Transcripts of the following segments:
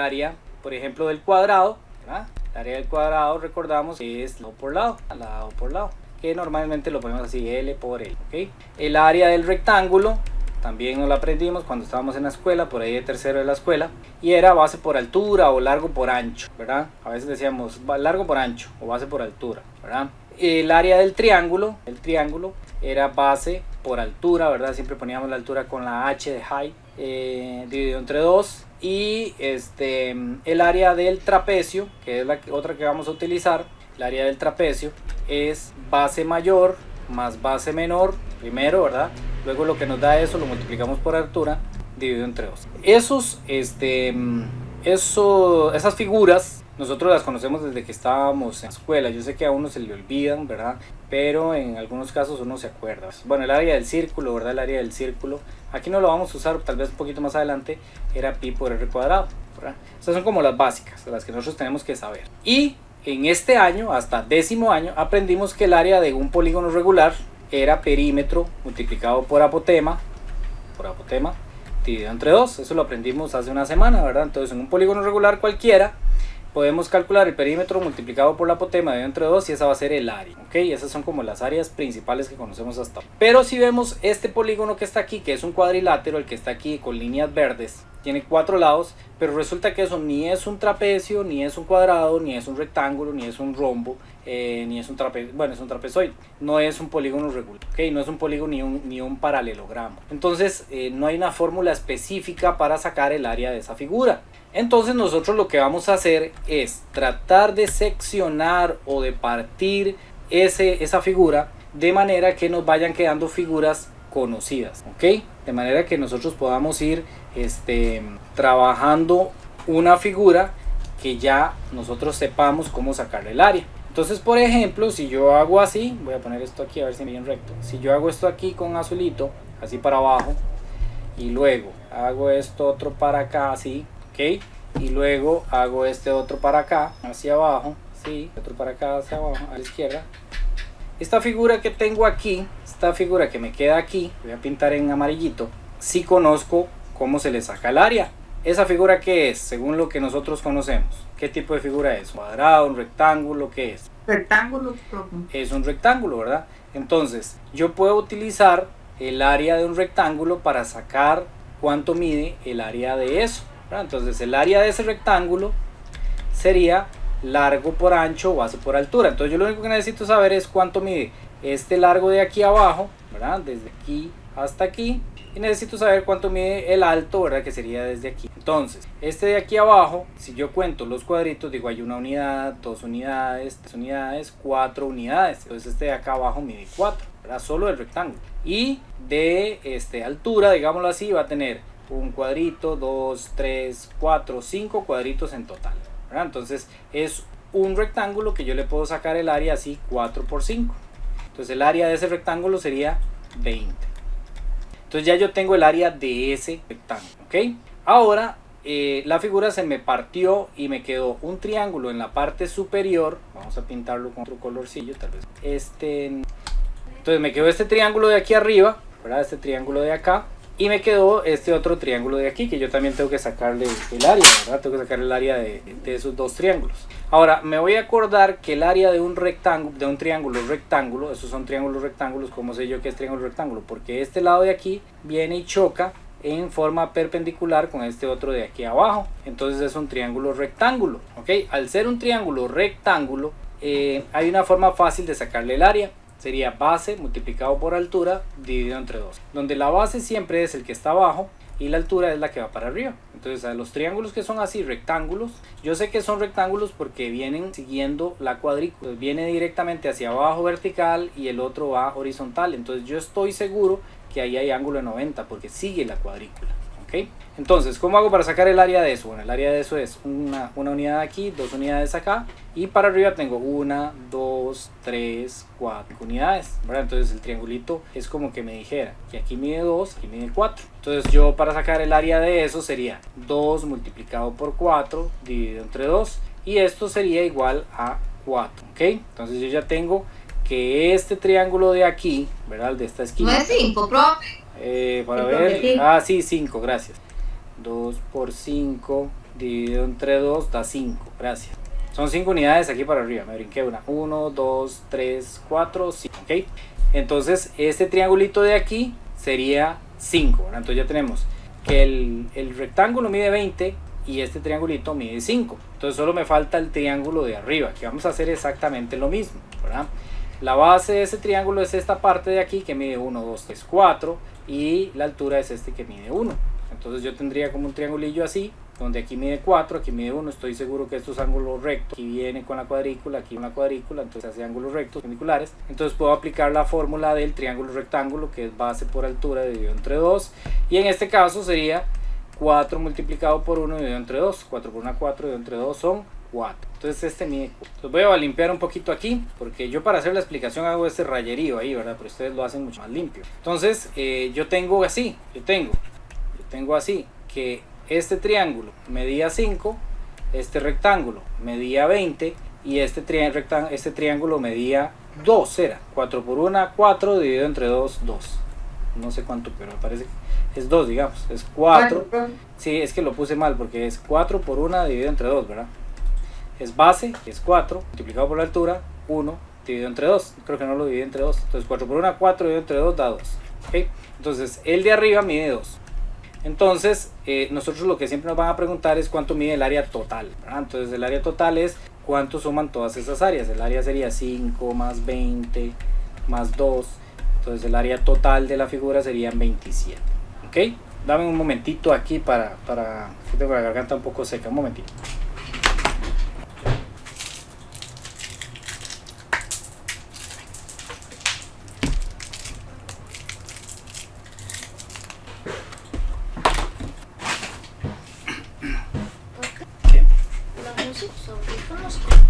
área, por ejemplo, del cuadrado, ¿verdad? El área del cuadrado, recordamos que es lado por lado, que normalmente lo ponemos así, L por L, ¿ok? El área del rectángulo, también nos lo aprendimos cuando estábamos en la escuela, por ahí de tercero de la escuela, y era base por altura o largo por ancho, ¿verdad? A veces decíamos largo por ancho o base por altura, ¿verdad? El área del triángulo, era base por altura, ¿verdad? Siempre poníamos la altura con la H de height, dividido entre 2. Y el área del trapecio, que es la otra que vamos a utilizar, el área del trapecio es base mayor más base menor, primero, ¿verdad? Luego lo que nos da eso lo multiplicamos por altura, dividido entre 2. Esas figuras nosotros las conocemos desde que estábamos en la escuela. Yo sé que a uno se le olvidan, ¿verdad? Pero en algunos casos uno se acuerda. Bueno, el área del círculo, ¿verdad? El área del círculo. Aquí no lo vamos a usar, tal vez un poquito más adelante. Era pi por r cuadrado, ¿verdad? Esas son como las básicas, las que nosotros tenemos que saber. Y en este año, hasta 10º año, aprendimos que el área de un polígono regular era perímetro multiplicado por apotema, dividido entre 2. Eso lo aprendimos hace una semana, ¿verdad? Entonces, en un polígono regular cualquiera, podemos calcular el perímetro multiplicado por la apotema dividido entre 2 y esa va a ser el área, ¿ok? Esas son como las áreas principales que conocemos hasta ahora. Pero si vemos este polígono que está aquí, que es un cuadrilátero, el que está aquí con líneas verdes, tiene 4 lados, pero resulta que eso ni es un trapecio, ni es un cuadrado, ni es un rectángulo, ni es un rombo, ni es un trapecio, bueno, es un trapezoide, no es un polígono regular, ¿ok? No es un polígono ni un paralelogramo. Entonces, no hay una fórmula específica para sacar el área de esa figura. Entonces nosotros lo que vamos a hacer es tratar de seccionar o de partir esa figura de manera que nos vayan quedando figuras conocidas, ¿ok? De manera que nosotros podamos ir trabajando una figura que ya nosotros sepamos cómo sacarle el área. Entonces, por ejemplo, si yo hago así, voy a poner esto aquí a ver si me viene recto. Si yo hago esto aquí con azulito, así para abajo, y luego hago esto otro para acá, así, ¿ok? Y luego hago este otro para acá, hacia abajo, ¿sí? Otro para acá, hacia abajo, a la izquierda. Esta figura que tengo aquí, esta figura que me queda aquí, voy a pintar en amarillito, sí conozco cómo se le saca el área. ¿Esa figura qué es? Según lo que nosotros conocemos. ¿Qué tipo de figura es? ¿Un cuadrado, un rectángulo? ¿Qué es? Rectángulo. Es un rectángulo, ¿verdad? Entonces, yo puedo utilizar el área de un rectángulo para sacar cuánto mide el área de eso, ¿verdad? Entonces, el área de ese rectángulo sería largo por ancho o base por altura. Entonces, yo lo único que necesito saber es cuánto mide este largo de aquí abajo, ¿verdad? Desde aquí hasta aquí. Y necesito saber cuánto mide el alto, ¿verdad? Que sería desde aquí. Entonces, este de aquí abajo, si yo cuento los cuadritos, digo, hay 1 unidad, 2 unidades, 3 unidades, 4 unidades. Entonces, este de acá abajo mide 4, ¿verdad? Solo el rectángulo. Y de altura, digámoslo así, va a tener un cuadrito, 2, 3, 4, 5 cuadritos en total, ¿verdad? Entonces, es un rectángulo que yo le puedo sacar el área así, 4 por 5. Entonces, el área de ese rectángulo sería 20. Entonces ya yo tengo el área de ese rectángulo, ¿ok? Ahora la figura se me partió y me quedó un triángulo en la parte superior. Vamos a pintarlo con otro colorcillo, tal vez. Entonces me quedó este triángulo de aquí arriba, ¿verdad? Este triángulo de acá. Y me quedó este otro triángulo de aquí, que yo también tengo que sacarle el área, ¿verdad? Tengo que sacar el área de esos dos triángulos. Ahora, me voy a acordar que el área de un rectángulo, de un triángulo rectángulo, esos son triángulos rectángulos, ¿cómo sé yo que es triángulo rectángulo? Porque este lado de aquí viene y choca en forma perpendicular con este otro de aquí abajo. Entonces es un triángulo rectángulo, ¿ok? Al ser un triángulo rectángulo, hay una forma fácil de sacarle el área. Sería base multiplicado por altura dividido entre 2, donde la base siempre es el que está abajo y la altura es la que va para arriba. Entonces, a los triángulos que son así rectángulos, yo sé que son rectángulos porque vienen siguiendo la cuadrícula, viene directamente hacia abajo vertical y el otro va horizontal. Entonces yo estoy seguro que ahí hay ángulo de 90 porque sigue la cuadrícula, ¿ok? Entonces, ¿cómo hago para sacar el área de eso? Bueno, el área de eso es una unidad aquí, 2 unidades acá, y para arriba tengo 1, 2, 3, 4 unidades, ¿verdad? Entonces el triangulito es como que me dijera que aquí mide 2, aquí mide 4. Entonces yo para sacar el área de eso sería 2 multiplicado por 4 dividido entre 2, y esto sería igual a 4, ¿ok? Entonces yo ya tengo que este triángulo de aquí, ¿verdad? El de esta esquina. No es 5, profe. Para ver, sí, 5, gracias. 2 por 5 dividido entre 2 da 5. Gracias. Son 5 unidades aquí para arriba. Me brinqué una. 1, 2, 3, 4, 5. ¿Ok? Entonces este triangulito de aquí sería 5. Entonces ya tenemos que el rectángulo mide 20 y este triangulito mide 5. Entonces solo me falta el triángulo de arriba, que vamos a hacer exactamente lo mismo, ¿verdad? La base de ese triángulo es esta parte de aquí que mide 1, 2, 3, 4 y la altura es este que mide 1. Entonces yo tendría como un triangulillo así, donde aquí mide 4, aquí mide 1. Estoy seguro que estos ángulos rectos, aquí viene con la cuadrícula, aquí con la cuadrícula, entonces hace ángulos rectos perpendiculares. Entonces puedo aplicar la fórmula del triángulo rectángulo, que es base por altura dividido entre 2, y en este caso sería 4 multiplicado por 1 dividido entre 2. 4 por 1, 4 dividido entre 2 son 4. Entonces este mide 4. Entonces voy a limpiar un poquito aquí, porque yo para hacer la explicación hago este rayerío ahí, ¿verdad? Pero ustedes lo hacen mucho más limpio. Entonces yo tengo así, yo tengo así, que este triángulo medía 5, este rectángulo medía 20 y este triángulo medía 2, era 4 por 1, 4 dividido entre 2, 2. No sé cuánto, pero me parece que es 2, digamos, es 4. Sí, es que lo puse mal porque es 4 por 1 dividido entre 2, ¿verdad? Es base, que es 4, multiplicado por la altura, 1 dividido entre 2. Creo que no lo dividí entre 2. Entonces 4 por 1, 4 dividido entre 2 da 2. ¿Okay? Entonces el de arriba mide 2. Entonces nosotros lo que siempre nos van a preguntar es cuánto mide el área total, ¿verdad? Entonces el área total es cuánto suman todas esas áreas. El área sería 5 más 20 más 2. Entonces el área total de la figura serían 27. ¿Ok? Dame un momentito aquí para que tengo la garganta un poco seca. Un momentito.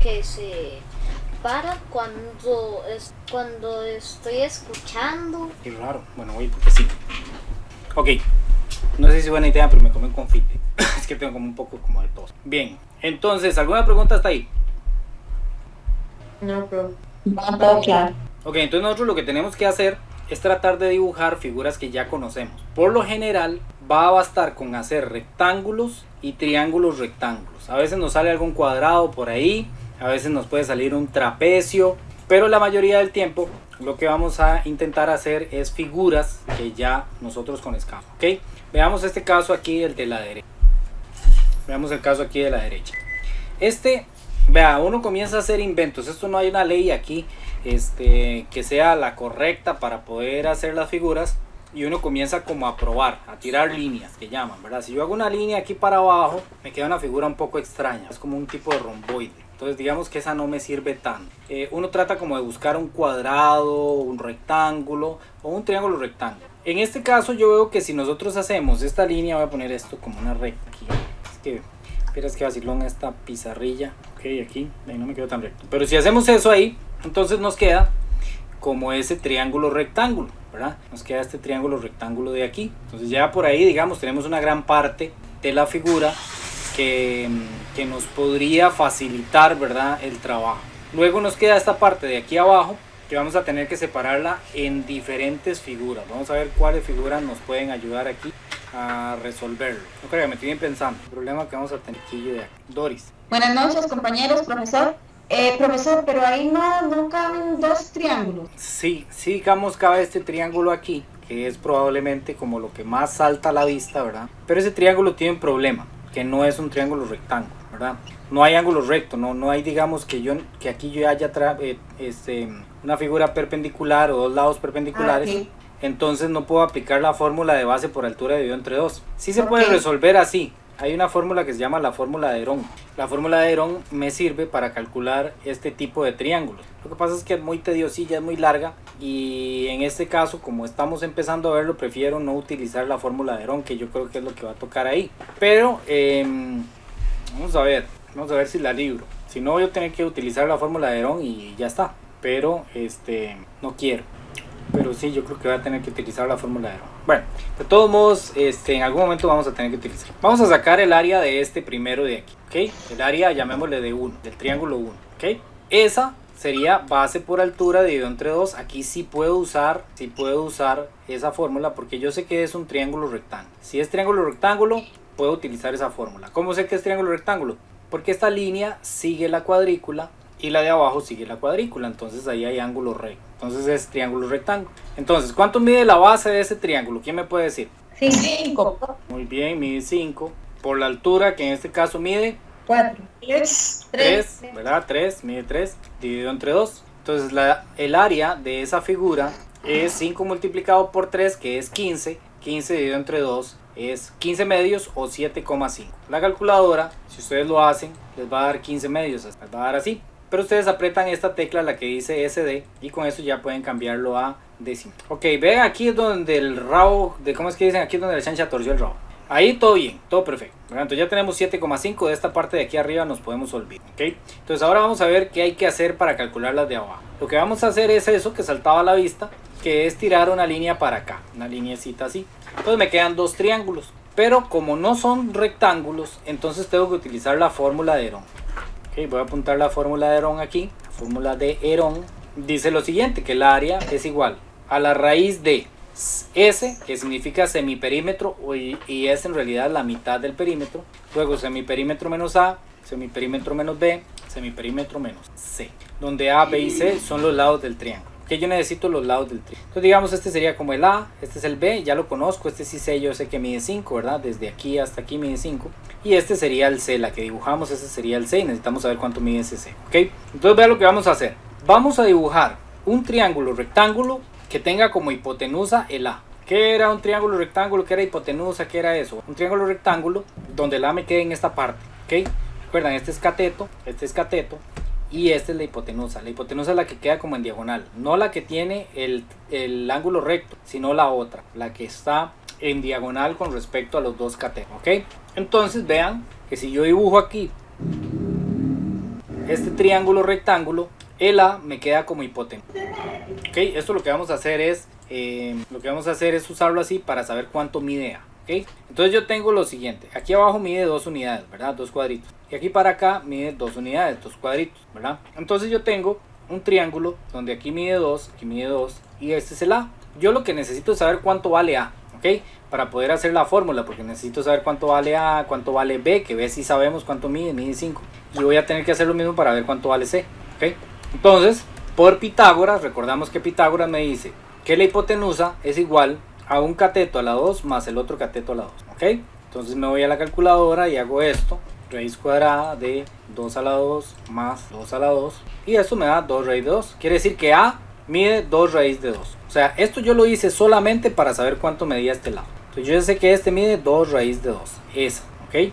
Que se para cuando estoy escuchando. Qué raro. Bueno, voy porque sí. Ok. No sé si es buena idea, pero me comí un confite. Es que tengo como un poco como de tos. Bien. Entonces, ¿alguna pregunta hasta ahí? No, pero no todo claro. Ok, entonces nosotros lo que tenemos que hacer es tratar de dibujar figuras que ya conocemos. Por lo general va a bastar con hacer rectángulos y triángulos rectángulos. A veces nos sale algún cuadrado por ahí, a veces nos puede salir un trapecio, pero la mayoría del tiempo lo que vamos a intentar hacer es figuras que ya nosotros conozcamos. ¿Ok? Veamos este caso aquí, el de la derecha. Veamos el caso aquí de la derecha. Vea, uno comienza a hacer inventos. Esto no hay una ley aquí que sea la correcta para poder hacer las figuras, y uno comienza como a probar, a tirar líneas que llaman, ¿verdad? Si yo hago una línea aquí para abajo, me queda una figura un poco extraña, es como un tipo de romboide. Entonces digamos que esa no me sirve tanto. Uno trata como de buscar un cuadrado, un rectángulo o un triángulo rectángulo. En este caso yo veo que si nosotros hacemos esta línea, voy a poner esto como una recta aquí. Es que, esperas que vacilón esta pizarrilla. Ok, aquí, ahí no me quedó tan recto. Pero si hacemos eso ahí, entonces nos queda como ese triángulo rectángulo, ¿verdad? Nos queda este triángulo rectángulo de aquí. Entonces ya por ahí, digamos, tenemos una gran parte de la figura que nos podría facilitar, ¿verdad?, el trabajo. Luego nos queda esta parte de aquí abajo, que vamos a tener que separarla en diferentes figuras. Vamos a ver cuáles figuras nos pueden ayudar aquí a resolverlo. No creo que me tienen pensando. El problema que vamos a tener aquí de aquí. Doris. Buenas noches, compañeros, profesor. Profesor, pero ahí no caben dos triángulos. Sí, digamos, cabe este triángulo aquí, que es probablemente como lo que más salta a la vista, ¿verdad? Pero ese triángulo tiene un problema, que no es un triángulo rectángulo, ¿verdad? No hay ángulo recto, no hay, digamos, que aquí yo haya una figura perpendicular o dos lados perpendiculares. Okay. Entonces no puedo aplicar la fórmula de base por altura dividido entre 2. Sí se puede resolver así. Hay una fórmula que se llama la fórmula de Herón. La fórmula de Herón me sirve para calcular este tipo de triángulos. Lo que pasa es que es muy tediosilla, es muy larga, y en este caso, como estamos empezando a verlo, prefiero no utilizar la fórmula de Herón, que yo creo que es lo que va a tocar ahí. Pero vamos a ver si la libro. Si no, voy a tener que utilizar la fórmula de Herón y ya está. Pero no quiero. Pero sí, yo creo que voy a tener que utilizar la fórmula de Herón. Bueno, de todos modos, en algún momento vamos a tener que utilizar. Vamos a sacar el área de este primero de aquí, ¿ok? El área, llamémosle de 1, del triángulo 1, ¿ok? Esa sería base por altura dividido entre 2. Aquí sí puedo usar esa fórmula porque yo sé que es un triángulo rectángulo. Si es triángulo rectángulo, puedo utilizar esa fórmula. ¿Cómo sé que es triángulo rectángulo? Porque esta línea sigue la cuadrícula y la de abajo sigue la cuadrícula, entonces ahí hay ángulo recto, entonces es triángulo rectángulo. Entonces, ¿cuánto mide la base de ese triángulo? ¿Quién me puede decir? 5. Muy bien, mide 5. Por la altura, que en este caso mide 4. 3, ¿verdad? 3, mide 3, dividido entre 2. Entonces el área de esa figura es 5 multiplicado por 3, que es 15. 15 dividido entre 2 es 15 medios o 7,5. La calculadora, si ustedes lo hacen, les va a dar 15 medios, les va a dar así. Pero ustedes aprietan esta tecla, la que dice SD, y con eso ya pueden cambiarlo a décimo. Ok, vean, aquí es donde el rabo, ¿cómo es que dicen? Aquí es donde la chancha torció el rabo. Ahí todo bien, todo perfecto. Entonces ya tenemos 7,5, de esta parte de aquí arriba nos podemos olvidar. ¿Okay? Entonces ahora vamos a ver qué hay que hacer para calcular las de abajo. Lo que vamos a hacer es eso que saltaba a la vista, que es tirar una línea para acá, una lineecita así. Entonces me quedan dos triángulos, pero como no son rectángulos, entonces tengo que utilizar la fórmula de Herón. Okay, voy a apuntar la fórmula de Herón aquí. La fórmula de Herón dice lo siguiente, que el área es igual a la raíz de S, que significa semiperímetro, y es en realidad la mitad del perímetro. Luego semiperímetro menos A, semiperímetro menos B, semiperímetro menos C, donde A, B y C son los lados del triángulo. Que yo necesito los lados del triángulo. Entonces digamos, este sería como el A, este es el B, ya lo conozco, este sí sé, yo sé que mide 5, ¿verdad? Desde aquí hasta aquí mide 5. Y este sería el C, la que dibujamos, ese sería el C, y necesitamos saber cuánto mide ese C, ¿ok? Entonces vean lo que vamos a hacer. Vamos a dibujar un triángulo rectángulo que tenga como hipotenusa el A. ¿Qué era un triángulo rectángulo? ¿Qué era hipotenusa? ¿Qué era eso? Un triángulo rectángulo donde el A me quede en esta parte, ¿ok? Recuerdan, este es cateto y esta es la hipotenusa. La hipotenusa es la que queda como en diagonal, no la que tiene el ángulo recto, sino la otra, la que está en diagonal con respecto a los dos catetos, ¿ok? Entonces vean que si yo dibujo aquí este triángulo rectángulo, el A me queda como hipotenusa. ¿Ok? Esto lo que vamos a hacer es usarlo así para saber cuánto mide A. ¿Ok? Entonces yo tengo lo siguiente. Aquí abajo mide 2 unidades, ¿verdad? 2 cuadritos. Y aquí para acá mide 2 unidades, 2 cuadritos, ¿verdad? Entonces yo tengo un triángulo donde aquí mide 2, aquí mide 2 y este es el A. Yo lo que necesito es saber cuánto vale A. ¿Ok? Para poder hacer la fórmula, porque necesito saber cuánto vale A, cuánto vale B, que B sí sabemos cuánto mide 5. Y voy a tener que hacer lo mismo para ver cuánto vale C. ¿Ok? Entonces, por Pitágoras, recordamos que Pitágoras me dice que la hipotenusa es igual a un cateto a la 2 más el otro cateto a la 2. ¿Ok? Entonces me voy a la calculadora y hago esto. Raíz cuadrada de 2 a la 2 más 2 a la 2. Y esto me da 2 raíz de 2. Quiere decir que A mide 2 raíz de 2. O sea, esto yo lo hice solamente para saber cuánto medía este lado. Entonces yo sé que este mide 2 raíz de 2. Esa, ¿ok?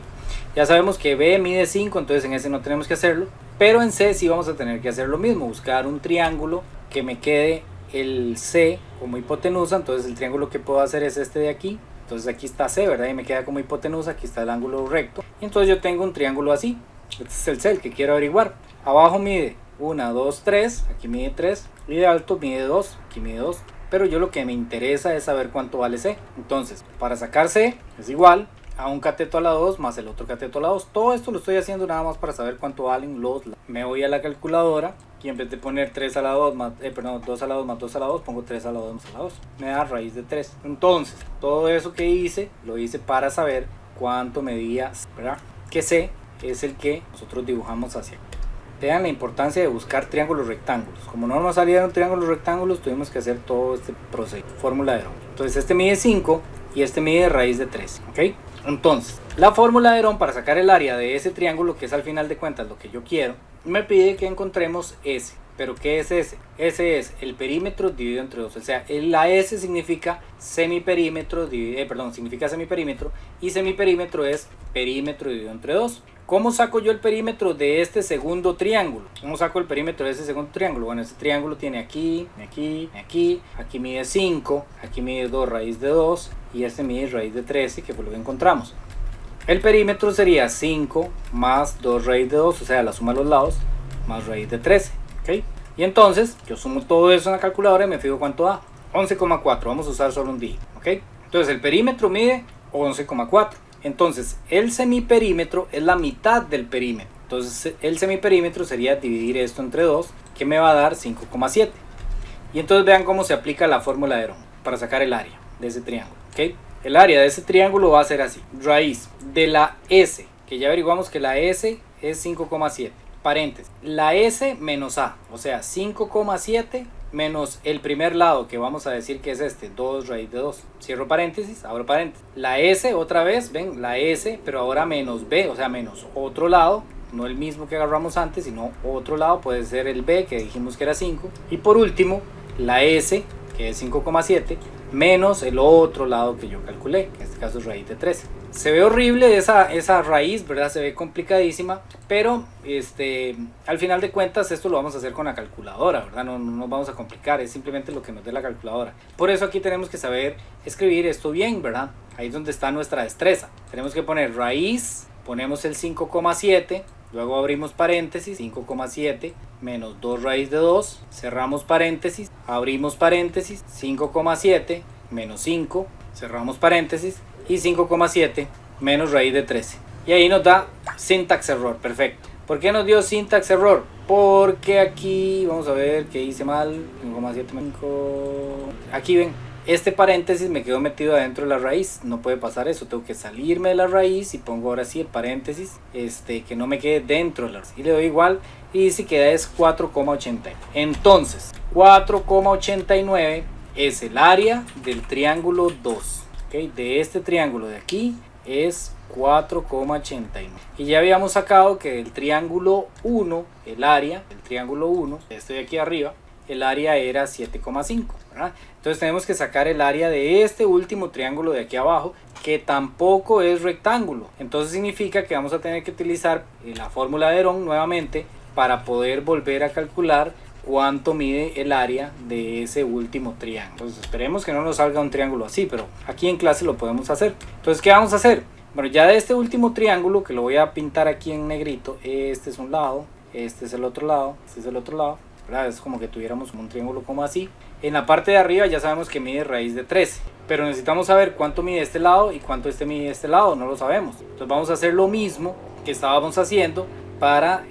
Ya sabemos que B mide 5, entonces en ese no tenemos que hacerlo. Pero en C sí vamos a tener que hacer lo mismo. Buscar un triángulo que me quede el C como hipotenusa. Entonces el triángulo que puedo hacer es este de aquí. Entonces aquí está C, ¿verdad? Y me queda como hipotenusa. Aquí está el ángulo recto. Y entonces yo tengo un triángulo así. Este es el C, el que quiero averiguar. Abajo mide 1, 2, 3. Aquí mide 3. Y de alto mide 2. Aquí mide 2. Pero yo lo que me interesa es saber cuánto vale C. Entonces, para sacar C es igual a un cateto a la 2 más el otro cateto a la 2. Todo esto lo estoy haciendo nada más para saber cuánto valen los lados. Me voy a la calculadora y en vez de poner 3 a la 2 más, 2 a la 2 más 2 a la 2, pongo 3 a la 2 más a la 2. Me da raíz de 3. Entonces, todo eso que hice, lo hice para saber cuánto medía, ¿verdad? Que C es el que nosotros dibujamos hacia aquí. Vean la importancia de buscar triángulos rectángulos. Como no nos salieron triángulos rectángulos, tuvimos que hacer todo este proceso. Fórmula de Herón. Entonces este mide 5 y este mide raíz de 3. ¿Ok? Entonces, la fórmula de Herón para sacar el área de ese triángulo, que es al final de cuentas lo que yo quiero, me pide que encontremos S. ¿Pero qué es S? S es el perímetro dividido entre 2. O sea, la S significa semiperímetro, significa semiperímetro, y semiperímetro es perímetro dividido entre 2. ¿Cómo saco yo el perímetro de este segundo triángulo? ¿Cómo saco el perímetro de este segundo triángulo? Bueno, este triángulo tiene aquí, aquí mide 5, aquí mide 2 raíz de 2 y este mide raíz de 13, que fue lo que encontramos. El perímetro sería 5 más 2 raíz de 2, o sea, la suma de los lados, más raíz de 13. ¿Okay? Y entonces, yo sumo todo eso en la calculadora y me fijo cuánto da. 11,4, vamos a usar solo un dígito. ¿Okay? Entonces, el perímetro mide 11,4. Entonces, el semiperímetro es la mitad del perímetro. Entonces, el semiperímetro sería dividir esto entre 2, que me va a dar 5,7. Y entonces vean cómo se aplica la fórmula de Herón para sacar el área de ese triángulo. ¿Okay? el área de ese triángulo va a ser así. Raíz de la S, que ya averiguamos que la S es 5,7. Paréntesis. La S menos A, o sea 5,7 menos el primer lado, que vamos a decir que es este, 2 raíz de 2. Cierro paréntesis, abro paréntesis. La S otra vez, ven, la S, pero ahora menos B, o sea menos otro lado. No el mismo que agarramos antes, sino otro lado, puede ser el B, que dijimos que era 5. Y por último, la S, que es 5,7, menos el otro lado que yo calculé, que en este caso es raíz de 13. Se ve horrible esa raíz, ¿verdad? Se ve complicadísima, pero al final de cuentas esto lo vamos a hacer con la calculadora, ¿verdad? No nos vamos a complicar, es simplemente lo que nos dé la calculadora. Por eso aquí tenemos que saber escribir esto bien, ¿verdad? Ahí es donde está nuestra destreza. Tenemos que poner raíz, ponemos el 5,7, luego abrimos paréntesis, 5,7 menos 2 raíz de 2, cerramos paréntesis, abrimos paréntesis, 5,7 menos 5, cerramos paréntesis, y 5,7 menos raíz de 13. Y ahí nos da syntax error, perfecto. ¿Por qué nos dio syntax error? Porque aquí, vamos a ver que hice mal, 5,7 5. Aquí ven, este paréntesis me quedó metido adentro de la raíz, no puede pasar eso, tengo que salirme de la raíz y pongo ahora sí el paréntesis, que no me quede dentro de la raíz. Y le doy igual y si queda es 4,89. Entonces, 4,89 es el área del triángulo 2. De este triángulo de aquí es 4,89 y ya habíamos sacado que del triángulo 1, el área del triángulo 1, este de aquí arriba, el área era 7,5, ¿verdad? Entonces tenemos que sacar el área de este último triángulo de aquí abajo, que tampoco es rectángulo. Entonces significa que vamos a tener que utilizar la fórmula de Herón nuevamente para poder volver a calcular cuánto mide el área de ese último triángulo. Entonces esperemos que no nos salga un triángulo así, pero aquí en clase lo podemos hacer. Entonces, ¿qué vamos a hacer? Bueno, ya de este último triángulo, que lo voy a pintar aquí en negrito, este es un lado, este es el otro lado, este es el otro lado, ¿verdad? Es como que tuviéramos un triángulo como así. En la parte de arriba ya sabemos que mide raíz de 13, pero necesitamos saber cuánto mide este lado y cuánto mide este lado, no lo sabemos. Entonces vamos a hacer lo mismo que estábamos haciendo para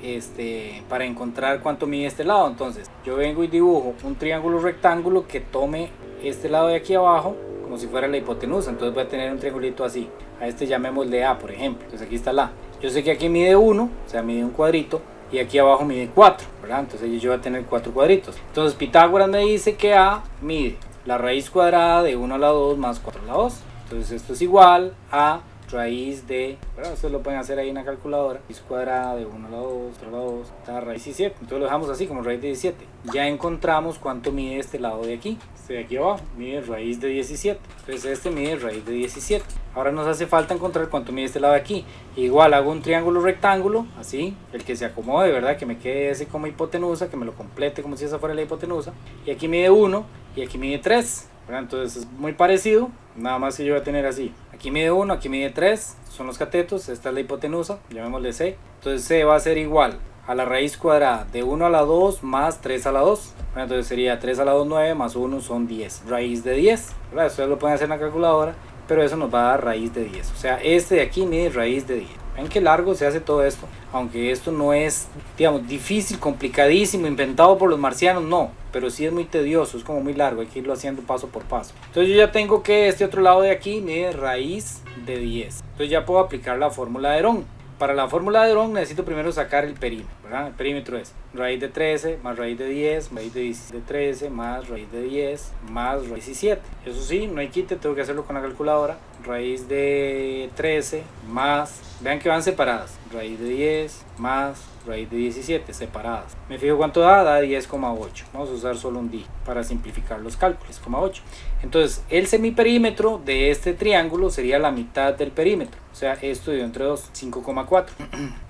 encontrar cuánto mide este lado. Entonces yo vengo y dibujo un triángulo rectángulo que tome este lado de aquí abajo como si fuera la hipotenusa. Entonces voy a tener un triangulito así, a este llamémosle A, por ejemplo. Entonces aquí está la A. Yo sé que aquí mide 1, o sea mide un cuadrito, y aquí abajo mide 4, ¿verdad? Entonces yo voy a tener 4 cuadritos. Entonces Pitágoras me dice que A mide la raíz cuadrada de 1 a la 2 más 4 a la 2. Entonces esto es igual a raíz de, ¿verdad? Ustedes lo pueden hacer ahí en la calculadora, raíz cuadrada de 1 a la 2, 4 a la 2, da raíz 17, entonces lo dejamos así como raíz de 17. Ya encontramos cuánto mide este lado de aquí, este de aquí abajo, mide raíz de 17, entonces este mide raíz de 17. Ahora nos hace falta encontrar cuánto mide este lado de aquí. Igual hago un triángulo rectángulo, así, el que se acomode, ¿verdad? Que me quede ese como hipotenusa, que me lo complete como si esa fuera la hipotenusa, y aquí mide 1 y aquí mide 3, ¿verdad? Entonces es muy parecido, nada más que yo voy a tener así. Aquí mide 1, aquí mide 3, son los catetos, esta es la hipotenusa, llamémosle C. Entonces C va a ser igual a la raíz cuadrada de 1 a la 2 más 3 a la 2. Bueno, entonces sería 3 a la 2, 9, más 1 son 10, raíz de 10. ¿Verdad? Ustedes lo pueden hacer en la calculadora, pero eso nos va a dar raíz de 10. O sea, este de aquí mide raíz de 10. Ven qué largo se hace todo esto, aunque esto no es, digamos, difícil, complicadísimo, inventado por los marcianos, no, pero sí es muy tedioso, es como muy largo, hay que irlo haciendo paso por paso. Entonces yo ya tengo que este otro lado de aquí mide raíz de 10, entonces ya puedo aplicar la fórmula de Herón. Para la fórmula de Herón necesito primero sacar el perímetro, ¿verdad? El perímetro es raíz de 13 más raíz de 10, raíz de 13 más raíz de 10 más raíz de 17. Eso sí, no hay quite, tengo que hacerlo con la calculadora. Raíz de 13 más, vean que van separadas, raíz de 10 más raíz de 17, separadas. Me fijo cuánto da 10,8. Vamos a usar solo un dígito para simplificar los cálculos, 10,8. Entonces el semiperímetro de este triángulo sería la mitad del perímetro, o sea, esto dividido entre 2, 5,4.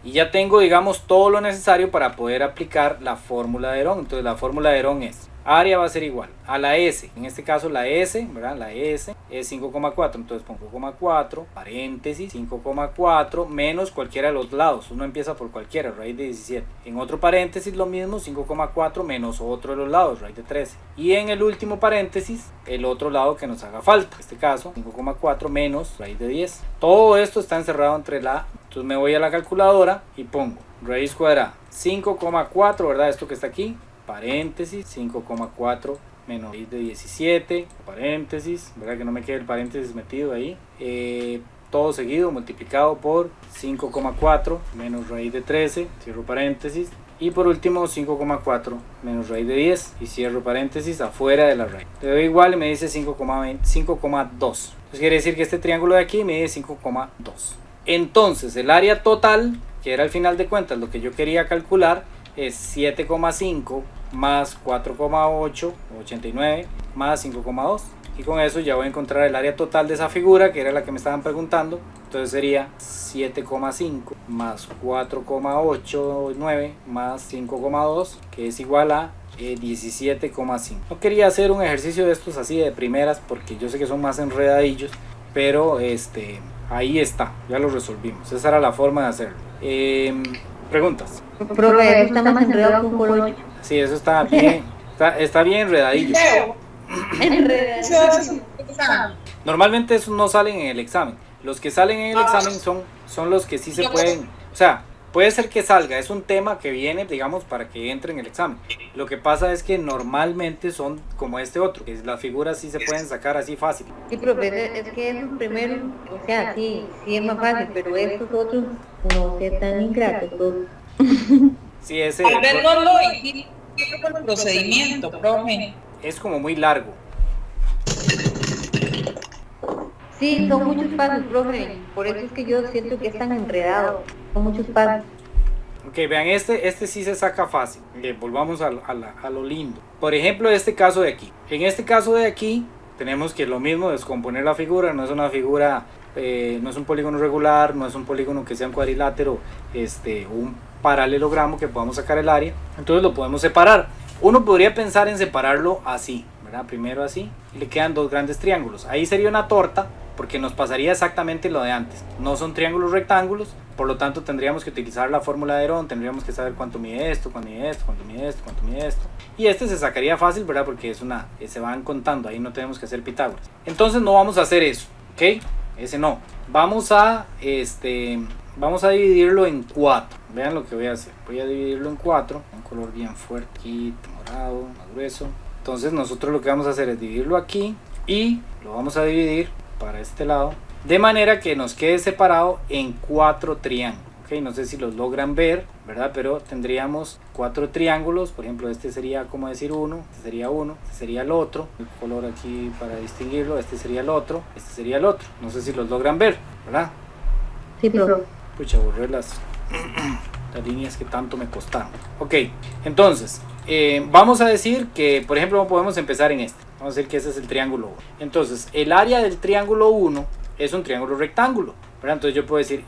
Y ya tengo, digamos, todo lo necesario para poder aplicar la fórmula de Herón. Entonces la fórmula de Herón es, área va a ser igual a la S, en este caso la S, ¿verdad? La S es 5,4, entonces pongo 5,4, paréntesis, 5,4 menos cualquiera de los lados, uno empieza por cualquiera, raíz de 17. En otro paréntesis lo mismo, 5,4 menos otro de los lados, raíz de 13. Y en el último paréntesis, el otro lado que nos haga falta, en este caso 5,4 menos raíz de 10. Todo esto está encerrado entre la, entonces me voy a la calculadora y pongo raíz cuadrada, 5,4, ¿verdad? Esto que está aquí, paréntesis, 5,4 menos raíz de 17, paréntesis, ¿verdad? Que no me quede el paréntesis metido ahí. Todo seguido multiplicado por 5,4 menos raíz de 13, cierro paréntesis. Y por último 5,4 menos raíz de 10 y cierro paréntesis afuera de la raíz. Le doy igual y me dice 5,2. Entonces quiere decir que este triángulo de aquí mide 5,2. Entonces el área total, que era al final de cuentas lo que yo quería calcular, es 7,5 más 4,8, 89, más 5,2. Y con eso ya voy a encontrar el área total de esa figura, que era la que me estaban preguntando. Entonces sería 7,5 más 4,89 más 5,2, que es igual a 17,5. No quería hacer un ejercicio de estos así de primeras, porque yo sé que son más enredadillos, pero ahí está, ya lo resolvimos. Esa era la forma de hacerlo. Preguntas. Profe, está más enredado que un colocho. Sí, eso está bien, está bien enredadillo. Normalmente esos no salen en el examen. Los que salen en el examen son los que sí se pueden, o sea, puede ser que salga, es un tema que viene, digamos, para que entre en el examen. Lo que pasa es que normalmente son como este otro, que las figuras sí se pueden sacar así fácil. Sí, profe, es que esos primeros, o sea, sí es más fácil, pero estos otros no se tan ingratos. Sí, ese Tal vez no lo hiciste por el procedimiento, profe. es como muy largo. Sí, son muchos pasos, profe. Por eso es que yo siento que es tan enredado. Son muchos pasos. Ok, vean, este sí se saca fácil. Volvamos a lo lindo. Por ejemplo, este caso de aquí. En este caso de aquí, tenemos que lo mismo, descomponer la figura. No es una figura, no es un polígono regular, no es un polígono que sea un cuadrilátero, un paralelogramo que podamos sacar el área. Entonces lo podemos separar. Uno podría pensar en separarlo así, ¿verdad? Primero así, y le quedan dos grandes triángulos. Ahí sería una torta, porque nos pasaría exactamente lo de antes. No son triángulos rectángulos, por lo tanto tendríamos que utilizar la fórmula de Herón, tendríamos que saber cuánto mide esto, cuánto mide esto, cuánto mide esto, cuánto mide esto. Y este se sacaría fácil, ¿verdad? Porque se van contando, ahí no tenemos que hacer Pitágoras. Entonces no vamos a hacer eso, ¿ok? Ese no. Vamos a dividirlo en 4. Vean lo que voy a hacer. Voy a dividirlo en 4, un color bien fuerte, aquí, morado, más grueso. Entonces nosotros lo que vamos a hacer es dividirlo aquí y lo vamos a dividir para este lado, de manera que nos quede separado en 4 triángulos. Okay, no sé si los logran ver, ¿verdad? Pero tendríamos 4 triángulos. Por ejemplo, este sería como decir uno, este sería uno, este sería el otro. El color aquí para distinguirlo, este sería el otro, este sería el otro. No sé si los logran ver, ¿verdad? Sí, profe. Pucha, borré las líneas que tanto me costaron. Ok, entonces, vamos a decir que, por ejemplo, podemos empezar en este. Vamos a decir que ese es el triángulo 1. Entonces, el área del triángulo 1 es un triángulo rectángulo, ¿verdad? Entonces yo puedo decir,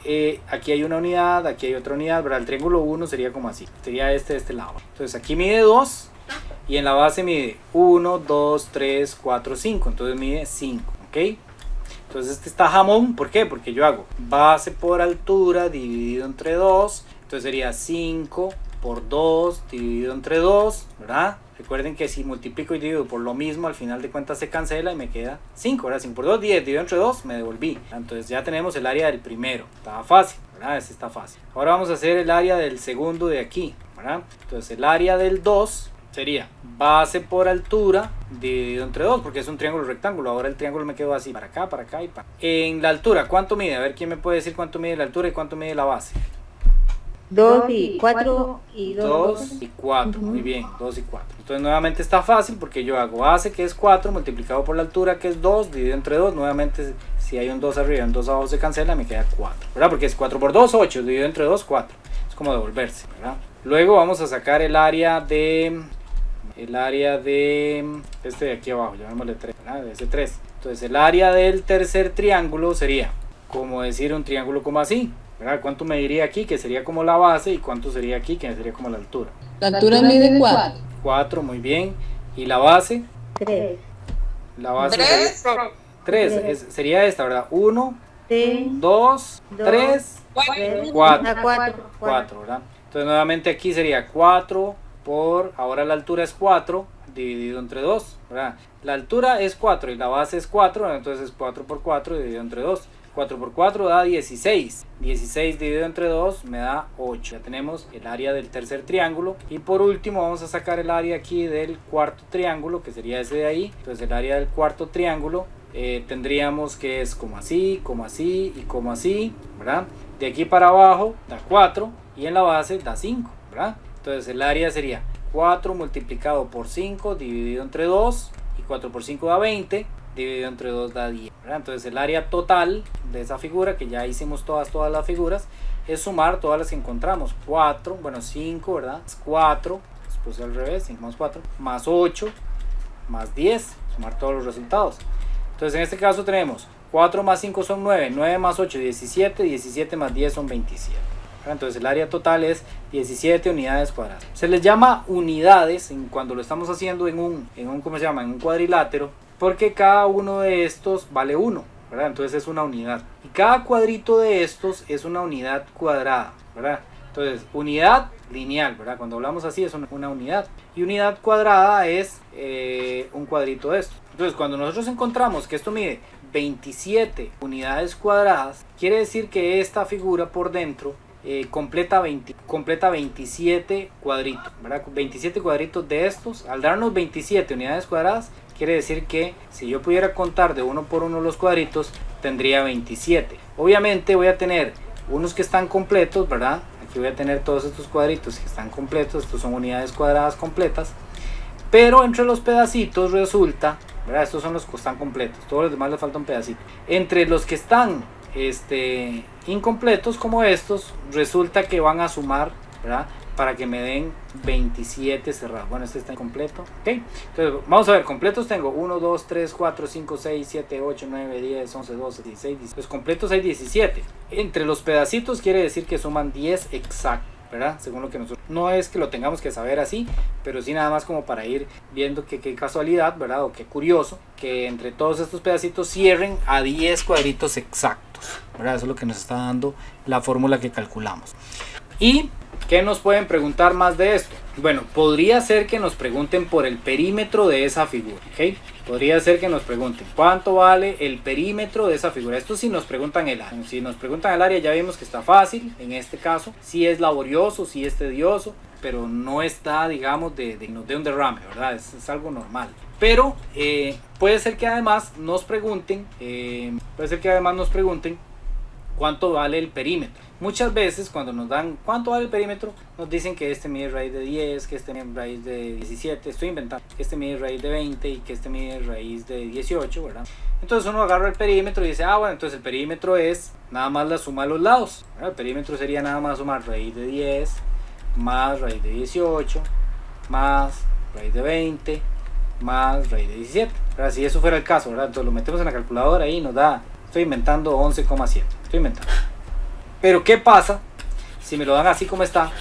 aquí hay una unidad, aquí hay otra unidad, ¿verdad? El triángulo 1 sería como así, sería de este lado. Entonces aquí mide 2 y en la base mide 1, 2, 3, 4, 5. Entonces mide 5, ¿ok? Entonces este está jamón, ¿por qué? Porque yo hago base por altura dividido entre 2, entonces sería 5 por 2 dividido entre 2, ¿verdad? Recuerden que si multiplico y divido por lo mismo, al final de cuentas se cancela y me queda 5, ¿verdad? 5 por 2, 10, dividido entre 2, me devolví. Entonces ya tenemos el área del primero, estaba fácil, ¿verdad? Este está fácil. Ahora vamos a hacer el área del segundo de aquí, ¿verdad? Entonces el área del 2 sería base por altura dividido entre 2, porque es un triángulo rectángulo. Ahora el triángulo me quedó así, para acá y para acá. En la altura, ¿cuánto mide? A ver, ¿quién me puede decir cuánto mide la altura y cuánto mide la base? 2 y 4 y 2 y 4, muy bien, 2 y 4. Entonces nuevamente está fácil porque yo hago base, que es 4, multiplicado por la altura, que es 2, dividido entre 2. Nuevamente, si hay un 2 arriba y un 2 abajo se cancela, me queda 4, ¿verdad? Porque es 4 por 2, 8, dividido entre 2, 4. Es como devolverse, ¿verdad? Luego vamos a sacar el área de este de aquí abajo, llamémosle 3, ¿verdad? De ese 3. Entonces el área del tercer triángulo sería como decir un triángulo como así, ¿verdad? ¿Cuánto mediría aquí? Que sería como la base. ¿Y cuánto sería aquí? Que sería como la altura. La altura mide 4. 4, muy bien. ¿Y la base? 3. La base 3. sería 3. Sería esta, ¿verdad? 1, Sí. 2, 3, 4. 4. ¿Verdad? Entonces nuevamente aquí sería 4 por, ahora la altura es 4 dividido entre 2, ¿verdad? La altura es 4 y la base es 4, entonces es 4 por 4 dividido entre 2. 4 por 4 da 16. 16 dividido entre 2 me da 8. Ya tenemos el área del tercer triángulo. Y por último vamos a sacar el área aquí del cuarto triángulo, que sería ese de ahí. Entonces el área del cuarto triángulo tendríamos que es como así, como así y como así, ¿verdad? De aquí para abajo da 4 y en la base da 5, ¿verdad? Entonces el área sería 4 multiplicado por 5 dividido entre 2 y 4 por 5 da 20. Dividido entre 2 da 10, ¿verdad? Entonces el área total de esa figura, que ya hicimos todas las figuras, es sumar todas las que encontramos. 4, bueno 5, ¿verdad? 4, después al revés, 5 más 4, más 8, más 10, sumar todos los resultados. Entonces en este caso tenemos 4 más 5 son 9, 9 más 8, 17, 17 más 10 son 27. Entonces el área total es 17 unidades cuadradas. Se les llama unidades cuando lo estamos haciendo en un ¿cómo se llama? En un cuadrilátero, porque cada uno de estos vale 1, ¿verdad? Entonces es una unidad. Y cada cuadrito de estos es una unidad cuadrada, ¿verdad? Entonces, unidad lineal, ¿verdad? Cuando hablamos así es una unidad. Y unidad cuadrada es un cuadrito de estos. Entonces, cuando nosotros encontramos que esto mide 27 unidades cuadradas, quiere decir que esta figura por dentro completa 27 cuadritos, ¿verdad? 27 cuadritos de estos. Al darnos 27 unidades cuadradas, quiere decir que si yo pudiera contar de uno por uno los cuadritos, tendría 27. Obviamente voy a tener unos que están completos, ¿verdad? Aquí voy a tener todos estos cuadritos que están completos, estos son unidades cuadradas completas. Pero entre los pedacitos resulta, ¿verdad? Estos son los que están completos, todos los demás les falta un pedacito. Entre los que están incompletos como estos, resulta que van a sumar, ¿verdad? Para que me den 27 cerrados. Bueno, este está incompleto, ¿ok? Entonces, vamos a ver, completos tengo 1, 2, 3, 4, 5, 6, 7, 8, 9, 10, 11, 12, 16, 17. Los completos hay 17. Entre los pedacitos quiere decir que suman 10 exactos, ¿verdad? Según lo que nosotros... No es que lo tengamos que saber así, pero sí nada más como para ir viendo que qué casualidad, ¿verdad? O qué curioso, que entre todos estos pedacitos cierren a 10 cuadritos exactos, ¿verdad? Eso es lo que nos está dando la fórmula que calculamos. Y... ¿qué nos pueden preguntar más de esto? Bueno, podría ser que nos pregunten por el perímetro de esa figura, ¿ok? Podría ser que nos pregunten cuánto vale el perímetro de esa figura. Esto sí nos preguntan el área. Si nos preguntan el área ya vimos que está fácil, en este caso. Sí es laborioso, sí es tedioso, pero no está, digamos, de un derrame, ¿verdad? Es algo normal. Pero puede ser que además nos pregunten, cuánto vale el perímetro. Muchas veces cuando nos dan cuánto vale el perímetro, nos dicen que este mide raíz de 10, que este mide raíz de 17, estoy inventando, que este mide raíz de 20 y que este mide raíz de 18, ¿verdad? Entonces uno agarra el perímetro y dice, bueno, entonces el perímetro es nada más la suma de los lados, ¿verdad? El perímetro sería nada más sumar raíz de 10 más raíz de 18 más raíz de 20 más raíz de 17, ¿verdad? Si eso fuera el caso, ¿verdad? Entonces lo metemos en la calculadora y nos da, estoy inventando 11,7, estoy inventando. Pero ¿qué pasa si me lo dan así como está?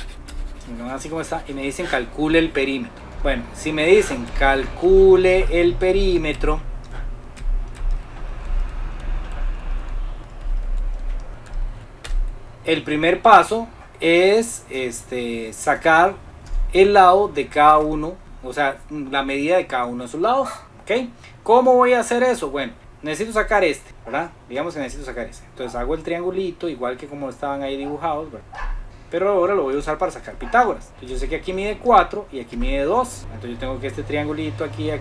Si me lo dan así como está y me dicen calcule el perímetro. Bueno, si me dicen calcule el perímetro, el primer paso es sacar el lado de cada uno, o sea, la medida de cada uno de sus lados, ¿ok? ¿Cómo voy a hacer eso? Bueno, necesito sacar este, ¿verdad? Digamos que necesito sacar este. Entonces hago el triangulito, igual que como estaban ahí dibujados, ¿verdad? Pero ahora lo voy a usar para sacar Pitágoras. Entonces yo sé que aquí mide 4 y aquí mide 2. Entonces yo tengo que este triangulito aquí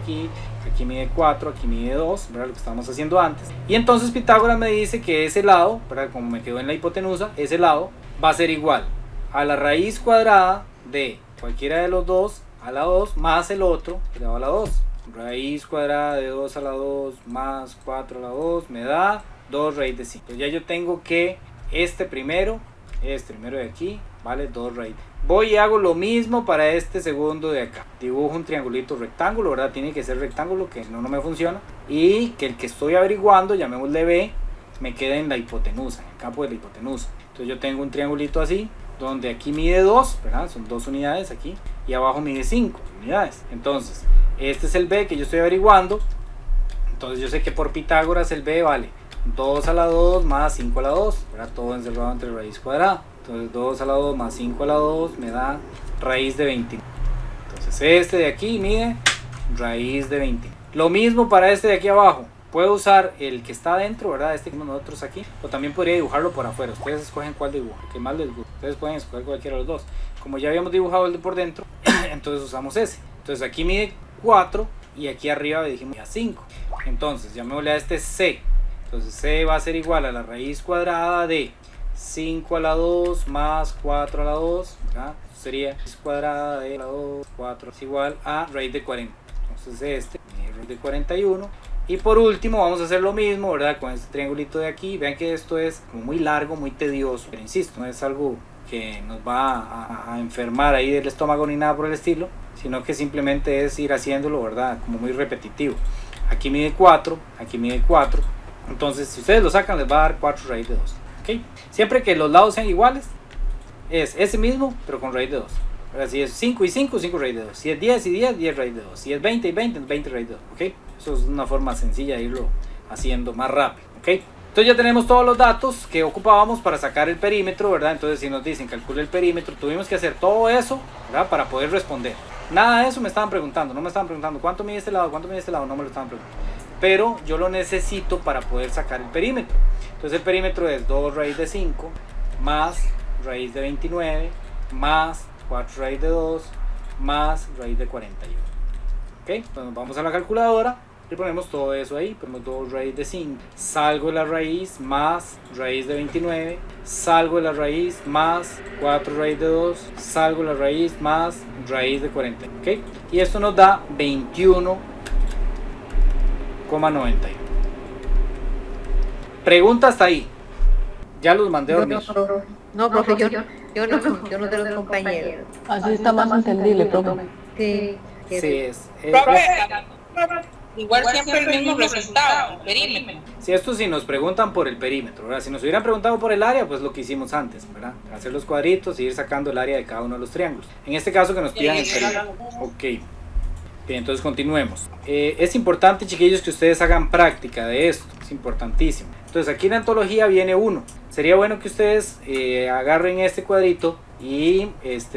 mide 4, aquí mide 2, ¿verdad? Lo que estábamos haciendo antes. Y entonces Pitágoras me dice que ese lado, ¿verdad? Como me quedó en la hipotenusa, ese lado va a ser igual a la raíz cuadrada de cualquiera de los dos a la 2 más el otro elevado a la 2. Raíz cuadrada de 2 a la 2 más 4 a la 2 me da 2 raíz de 5. Entonces ya yo tengo que este primero de aquí vale 2 raíz. Voy y hago lo mismo para este segundo de acá. Dibujo un triangulito rectángulo, ¿verdad? Tiene que ser rectángulo, que no me funciona. Y que el que estoy averiguando, llamémosle B, me quede en la hipotenusa, en el campo de la hipotenusa. Entonces yo tengo un triangulito así, donde aquí mide 2, ¿verdad? Son 2 unidades aquí. Y abajo mide 5 unidades. Entonces, este es el B que yo estoy averiguando. Entonces yo sé que por Pitágoras el B vale 2 a la 2 más 5 a la 2, ¿verdad? Todo encerrado entre raíz cuadrada. Entonces 2 a la 2 más 5 a la 2 me da raíz de 20. Entonces este de aquí mide raíz de 20. Lo mismo para este de aquí abajo. Puedo usar el que está adentro, ¿verdad? Este que tenemos nosotros aquí, o también podría dibujarlo por afuera. Ustedes escogen cuál dibujo, el que más les guste. Ustedes pueden escoger cualquiera de los dos. Como ya habíamos dibujado el de por dentro, entonces usamos ese. Entonces aquí mide 4 y aquí arriba dijimos 5. Entonces llamémosle a este C. Entonces C va a ser igual a la raíz cuadrada de 5 a la 2 más 4 a la 2, ¿verdad? Sería raíz cuadrada de la 2, 4 es igual a raíz de 40. Entonces este, raíz de 41. Y por último vamos a hacer lo mismo, ¿verdad? Con este triangulito de aquí. Vean que esto es como muy largo, muy tedioso, pero insisto, no es algo que nos va a enfermar ahí del estómago ni nada por el estilo, sino que simplemente es ir haciéndolo, ¿verdad? Como muy repetitivo. Aquí mide 4, aquí mide 4. Entonces si ustedes lo sacan les va a dar 4 raíz de 2. ¿Ok? Siempre que los lados sean iguales, es ese mismo, pero con raíz de 2. Ahora, si es 5 y 5, 5 raíz de 2. Si es 10 y 10, 10 raíz de 2. Si es 20 y 20, 20 raíz de 2. ¿Ok? Eso es una forma sencilla de irlo haciendo más rápido. ¿Ok? Entonces ya tenemos todos los datos que ocupábamos para sacar el perímetro, ¿verdad? Entonces si nos dicen calcule el perímetro, tuvimos que hacer todo eso, ¿verdad? Para poder responder. Nada de eso me estaban preguntando. No me estaban preguntando cuánto mide este lado, cuánto mide este lado. No me lo estaban preguntando. Pero yo lo necesito para poder sacar el perímetro. Entonces el perímetro es 2 raíz de 5 más raíz de 29 más 4 raíz de 2 más raíz de 41. ¿Ok? Entonces vamos a la calculadora y ponemos todo eso ahí. Ponemos 2 raíz de 5, salgo de la raíz más raíz de 29, salgo de la raíz más 4 raíz de 2, salgo de la raíz más raíz de 40. ¿Ok? Y esto nos da 21,91. Pregunta hasta ahí. Ya los mandé a dormir. No, profe, yo no de los compañeros. Así está más entendible, profe. Sí, Sí, Profe, igual siempre el mismo resultado, perímetro. Si esto sí nos preguntan por el perímetro, ¿verdad? Si nos hubieran preguntado por el área, pues lo que hicimos antes, ¿verdad? Hacer los cuadritos y ir sacando el área de cada uno de los triángulos. En este caso que nos pidan el perímetro. Ok. Bien, entonces continuemos. Es importante, chiquillos, que ustedes hagan práctica de esto. Es importantísimo. Entonces aquí en la antología viene 1. Sería bueno que ustedes agarren este cuadrito y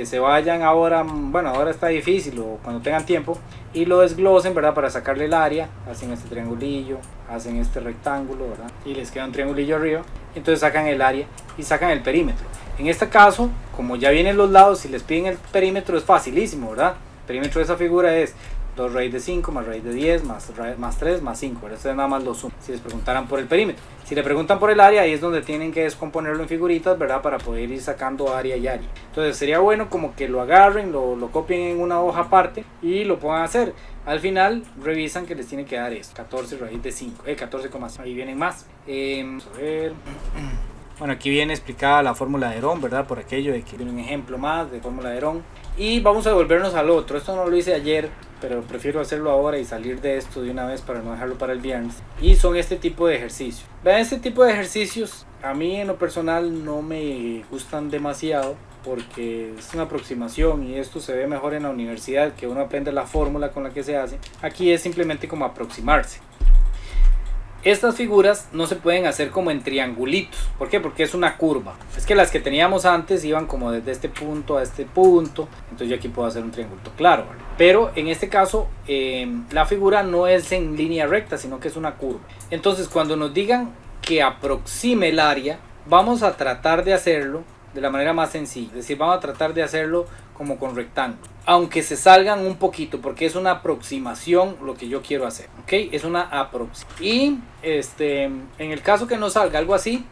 se vayan ahora, bueno, ahora está difícil, o cuando tengan tiempo, y lo desglosen, ¿verdad? Para sacarle el área. Hacen este triangulillo, hacen este rectángulo, ¿verdad? Y les queda un triangulillo arriba. Entonces sacan el área y sacan el perímetro. En este caso, como ya vienen los lados, si les piden el perímetro es facilísimo, ¿verdad? El perímetro de esa figura es 2 raíz de 5 más raíz de 10 más 3 más 5. Esto es nada más lo sumo. Si les preguntaran por el perímetro. Si le preguntan por el área, ahí es donde tienen que descomponerlo en figuritas, ¿verdad? Para poder ir sacando área y área. Entonces sería bueno como que lo agarren, lo copien en una hoja aparte y lo puedan hacer. Al final revisan que les tiene que dar esto. 14 raíz de 5. 14,5. Ahí vienen más. Vamos a ver. Bueno, aquí viene explicada la fórmula de Herón, ¿verdad? Por aquello de que viene un ejemplo más de fórmula de Herón. Y vamos a devolvernos al otro. Esto no lo hice ayer, pero prefiero hacerlo ahora y salir de esto de una vez para no dejarlo para el viernes. Y son este tipo de ejercicios. Vean, este tipo de ejercicios a mí en lo personal no me gustan demasiado, porque es una aproximación y esto se ve mejor en la universidad, que uno aprende la fórmula con la que se hace. Aquí es simplemente como aproximarse. Estas figuras no se pueden hacer como en triangulitos. ¿Por qué? Porque es una curva. Es que las que teníamos antes iban como desde este punto a este punto. Entonces yo aquí puedo hacer un triangulito claro, ¿verdad? Pero en este caso la figura no es en línea recta, sino que es una curva. Entonces cuando nos digan que aproxime el área, vamos a tratar de hacerlo de la manera más sencilla. Es decir, vamos a tratar de hacerlo como con rectángulo, aunque se salgan un poquito, porque es una aproximación lo que yo quiero hacer, ¿ok? Es una aproximación. Y en el caso que no salga algo así,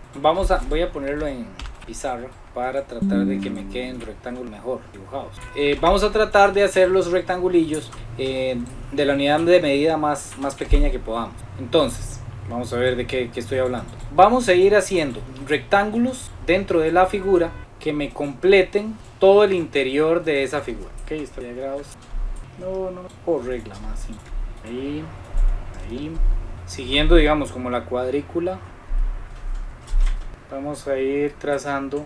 voy a ponerlo en pizarra para tratar de que me queden rectángulos mejor dibujados. Vamos a tratar de hacer los rectangulillos de la unidad de medida más pequeña que podamos. Entonces, vamos a ver de qué estoy hablando. Vamos a ir haciendo rectángulos dentro de la figura que me completen todo el interior de esa figura. Ok, está de grados. No, por regla más simple. Ahí. Siguiendo, digamos, como la cuadrícula, vamos a ir trazando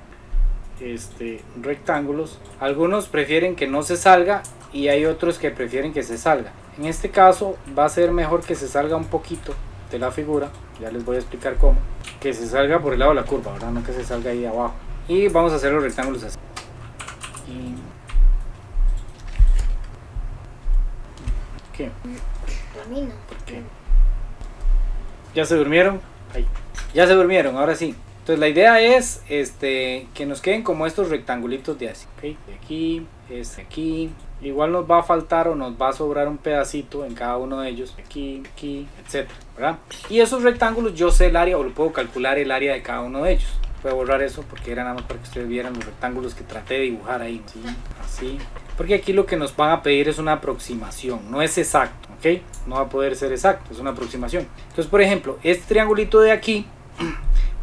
rectángulos. Algunos prefieren que no se salga y hay otros que prefieren que se salga. En este caso va a ser mejor que se salga un poquito de la figura. Ya les voy a explicar cómo. Que se salga por el lado de la curva, ¿verdad? No que se salga ahí abajo. Y vamos a hacer los rectángulos así. ¿Qué? Domina. ¿Por qué? ¿Ya se durmieron? Ahí. Ya se durmieron, ahora sí. Entonces la idea es que nos queden como estos rectangulitos de así. ¿Okay? De aquí, aquí. Igual nos va a faltar o nos va a sobrar un pedacito en cada uno de ellos. Aquí, aquí, etcétera, ¿verdad? Y esos rectángulos yo sé el área o lo puedo calcular el área de cada uno de ellos. Voy a borrar eso porque era nada más para que ustedes vieran los rectángulos que traté de dibujar ahí. ¿Sí? Así. Porque aquí lo que nos van a pedir es una aproximación, no es exacto, ¿ok? No va a poder ser exacto, es una aproximación. Entonces, por ejemplo, este triangulito de aquí,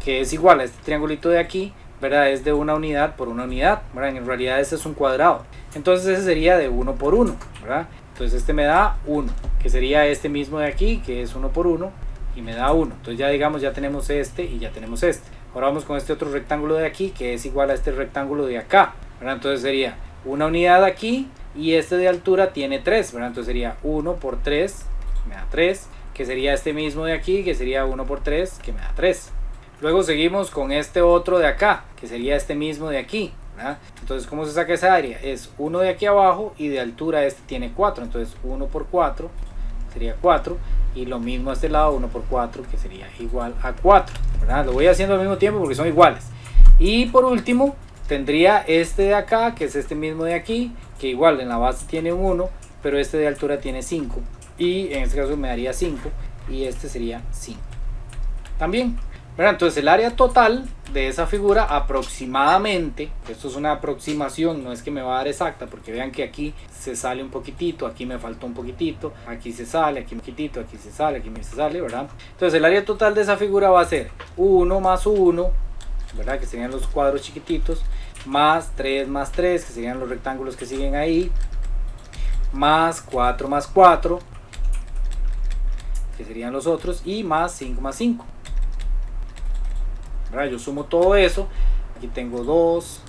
que es igual a este triangulito de aquí, ¿verdad? Es de una unidad por una unidad, ¿verdad? En realidad este es un cuadrado. Entonces ese sería de 1 por 1, ¿verdad? Entonces este me da 1, que sería este mismo de aquí, que es 1 por 1, y me da 1. Entonces ya digamos, ya tenemos este y ya tenemos este. Ahora vamos con este otro rectángulo de aquí, que es igual a este rectángulo de acá, ¿verdad? Entonces sería una unidad aquí y este de altura tiene 3, ¿verdad? Entonces sería 1 por 3, me da 3, que sería este mismo de aquí, que sería 1 por 3, que me da 3. Luego seguimos con este otro de acá, que sería este mismo de aquí, ¿verdad? Entonces, ¿cómo se saca esa área? Es 1 de aquí abajo y de altura este tiene 4, entonces 1 por 4 sería 4, y lo mismo a este lado, 1 por 4, que sería igual a 4, ¿verdad? Lo voy haciendo al mismo tiempo porque son iguales. Y por último, tendría este de acá, que es este mismo de aquí, que igual en la base tiene un 1, pero este de altura tiene 5, y en este caso me daría 5, y este sería 5 también, ¿verdad? Entonces el área total de esa figura aproximadamente, esto es una aproximación, no es que me va a dar exacta, porque vean que aquí se sale un poquitito, aquí me faltó un poquitito, aquí se sale, aquí un poquitito, aquí se sale, aquí se sale, ¿verdad? Entonces el área total de esa figura va a ser 1 más 1, ¿verdad? Que serían los cuadros chiquititos, más 3 más 3, que serían los rectángulos que siguen ahí, más 4 más 4, que serían los otros, y más 5 más 5, ¿verdad? Yo sumo todo eso, aquí tengo 2,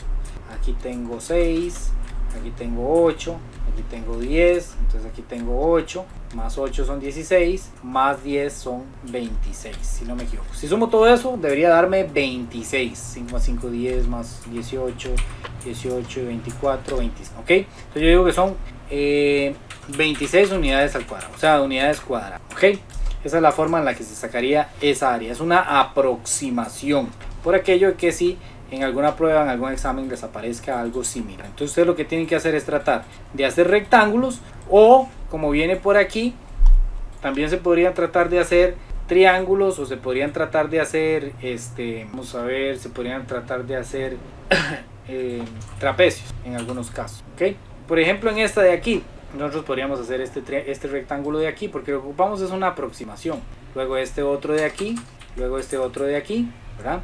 aquí tengo 6, aquí tengo 8, aquí tengo 10, entonces aquí tengo 8, más 8 son 16, más 10 son 26, si no me equivoco. Si sumo todo eso, debería darme 26, 5 más 5, 10, más 18, 18 y 24, 26, ¿ok? Entonces yo digo que son 26 unidades al cuadrado, o sea, unidades cuadradas, ¿ok? Esa es la forma en la que se sacaría esa área, es una aproximación, por aquello que si en alguna prueba, en algún examen les aparezca algo similar. Entonces ustedes lo que tienen que hacer es tratar de hacer rectángulos, o como viene por aquí, también se podrían tratar de hacer triángulos, o se podrían tratar de hacer, vamos a ver, se podrían tratar de hacer trapecios en algunos casos, ¿ok? Por ejemplo, en esta de aquí, nosotros podríamos hacer este rectángulo de aquí, porque lo que ocupamos es una aproximación. Luego este otro de aquí, luego este otro de aquí, ¿verdad?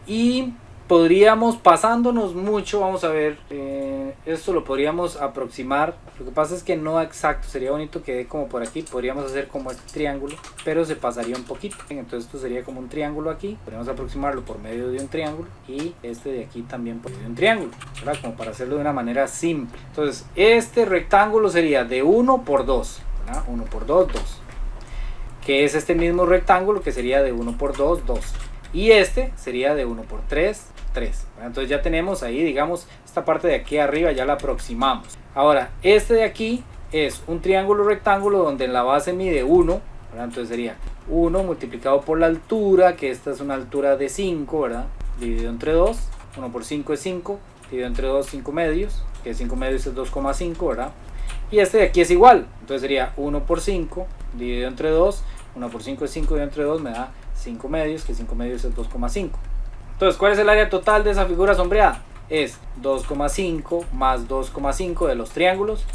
Y podríamos, pasándonos mucho, vamos a ver, esto lo podríamos aproximar. Lo que pasa es que no exacto, sería bonito que dé como por aquí. Podríamos hacer como este triángulo, pero se pasaría un poquito. Entonces esto sería como un triángulo aquí, podríamos aproximarlo por medio de un triángulo, y este de aquí también por medio de un triángulo, ¿verdad? Como para hacerlo de una manera simple. Entonces este rectángulo sería de 1 por 2, ¿verdad? 1 por 2, 2, que es este mismo rectángulo que sería de 1 por 2, 2. Y este sería de 1 por 3, 3. Entonces ya tenemos ahí, digamos, esta parte de aquí arriba ya la aproximamos. Ahora, este de aquí es un triángulo rectángulo donde en la base mide 1, ¿verdad? Entonces sería 1 multiplicado por la altura, que esta es una altura de 5, ¿verdad? Dividido entre 2, 1 por 5 es 5, dividido entre 2, 5 medios, que 5 medios es 2,5, ¿verdad? Y este de aquí es igual, entonces sería 1 por 5, dividido entre 2, 1 por 5 es 5, dividido entre 2 me da 5 medios, que 5 medios es 2,5. Entonces, ¿cuál es el área total de esa figura sombreada? Es 2,5 más 2,5 de los triángulos,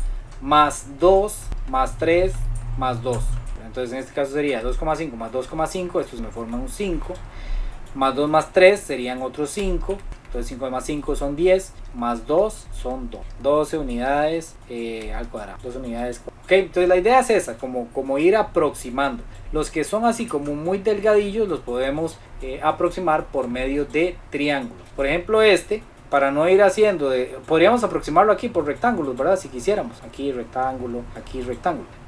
más 2, más 3, más 2. Entonces en este caso sería 2,5 más 2,5, estos me forman un 5, más 2 más 3 serían otros 5, entonces 5 más 5 son 10, más 2 son 2, 12 unidades al cuadrado, 12 unidades. Ok, entonces la idea es esa, como ir aproximando. Los que son así como muy delgadillos los podemos aproximar por medio de triángulos. Por ejemplo para no ir haciendo podríamos aproximarlo aquí por rectángulos, ¿verdad? Si quisiéramos, aquí rectángulo,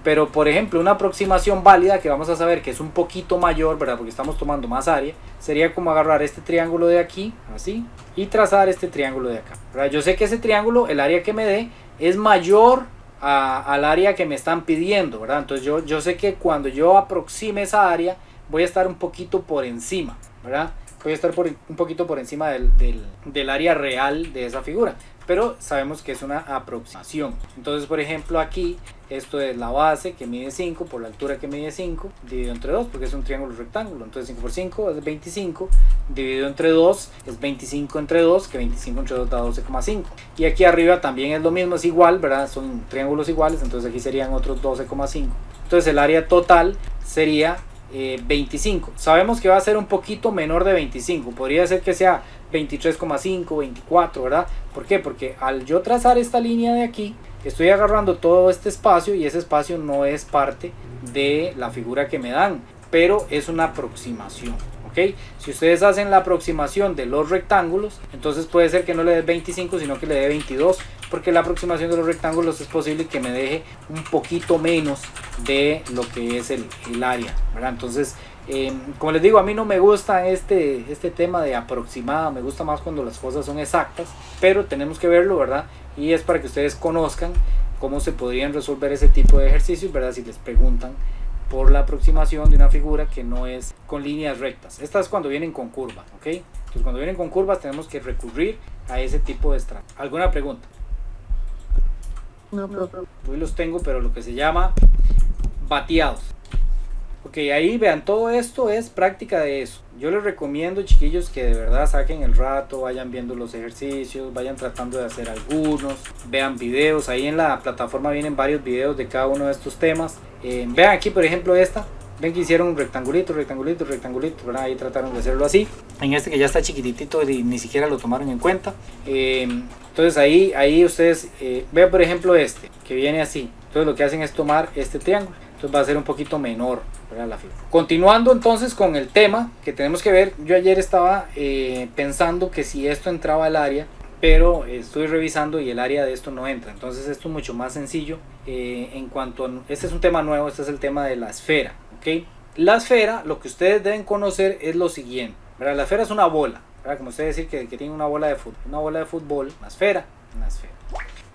pero por ejemplo una aproximación válida que vamos a saber que es un poquito mayor, ¿verdad? Porque estamos tomando más área, sería como agarrar este triángulo de aquí, así, y trazar este triángulo de acá, ¿verdad? Yo sé que ese triángulo, el área que me dé es mayor al área que me están pidiendo, ¿verdad? Entonces yo sé que cuando yo aproxime esa área voy a estar un poquito por encima, ¿verdad? Voy a estar un poquito por encima del área real de esa figura, pero sabemos que es una aproximación. Entonces, por ejemplo, aquí esto es la base que mide 5 por la altura que mide 5 dividido entre 2, porque es un triángulo rectángulo. Entonces 5 por 5 es 25, dividido entre 2 es 25 entre 2, que 25 entre 2 da 12,5. Y aquí arriba también es lo mismo, es igual, ¿verdad? Son triángulos iguales, entonces aquí serían otros 12,5. Entonces el área total sería 25. Sabemos que va a ser un poquito menor de 25, podría ser que sea 23,5, 24, ¿verdad? ¿Por qué? Porque al yo trazar esta línea de aquí, estoy agarrando todo este espacio y ese espacio no es parte de la figura que me dan, pero es una aproximación, ¿ok? Si ustedes hacen la aproximación de los rectángulos, entonces puede ser que no le dé 25, sino que le dé 22, porque la aproximación de los rectángulos es posible que me deje un poquito menos de lo que es el área, ¿verdad? Entonces, como les digo, a mí no me gusta este tema de aproximado, me gusta más cuando las cosas son exactas, pero tenemos que verlo, ¿verdad? Y es para que ustedes conozcan cómo se podrían resolver ese tipo de ejercicios, ¿verdad? Si les preguntan por la aproximación de una figura que no es con líneas rectas. Esta es cuando vienen con curva, ¿ok? Entonces cuando vienen con curvas tenemos que recurrir a ese tipo de estrategia. ¿Alguna pregunta? No, profe. Hoy los tengo, pero lo que se llama bateados. Ok, ahí vean, todo esto es práctica de eso. Yo les recomiendo, chiquillos, que de verdad saquen el rato, vayan viendo los ejercicios, vayan tratando de hacer algunos, vean videos. Ahí en la plataforma vienen varios videos de cada uno de estos temas. Vean aquí, por ejemplo, esta. Ven que hicieron un rectangulito, ¿verdad? Ahí trataron de hacerlo así. En este que ya está chiquitito y ni siquiera lo tomaron en cuenta. Entonces ahí ustedes vean, por ejemplo, este que viene así. Entonces lo que hacen es tomar este triángulo. Entonces va a ser un poquito menor, ¿verdad? La figura. Continuando entonces con el tema que tenemos que ver. Yo ayer estaba pensando que si esto entraba al área, pero estoy revisando y el área de esto no entra. Entonces esto es mucho más sencillo. En cuanto a, este es un tema nuevo, este es el tema de la esfera, ¿ok? La esfera, lo que ustedes deben conocer es lo siguiente, ¿verdad? La esfera es una bola, ¿verdad? Como ustedes decir que tiene una bola de fútbol, una esfera.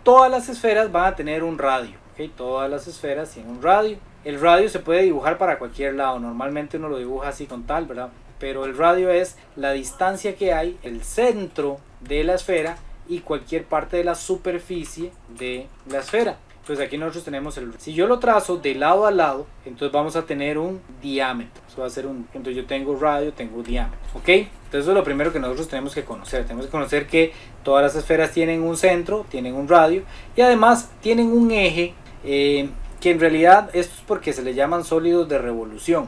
Todas las esferas van a tener un radio, ¿ok? Todas las esferas tienen un radio. El radio se puede dibujar para cualquier lado, normalmente uno lo dibuja así con tal, ¿verdad? Pero el radio es la distancia que hay, el centro de la esfera y cualquier parte de la superficie de la esfera. Entonces aquí nosotros tenemos si yo lo trazo de lado a lado, entonces vamos a tener un diámetro. Eso va a ser entonces yo tengo radio, tengo diámetro, ¿ok? Entonces eso es lo primero que nosotros tenemos que conocer. Tenemos que conocer que todas las esferas tienen un centro, tienen un radio y además tienen un eje, que en realidad esto es porque se le llaman sólidos de revolución.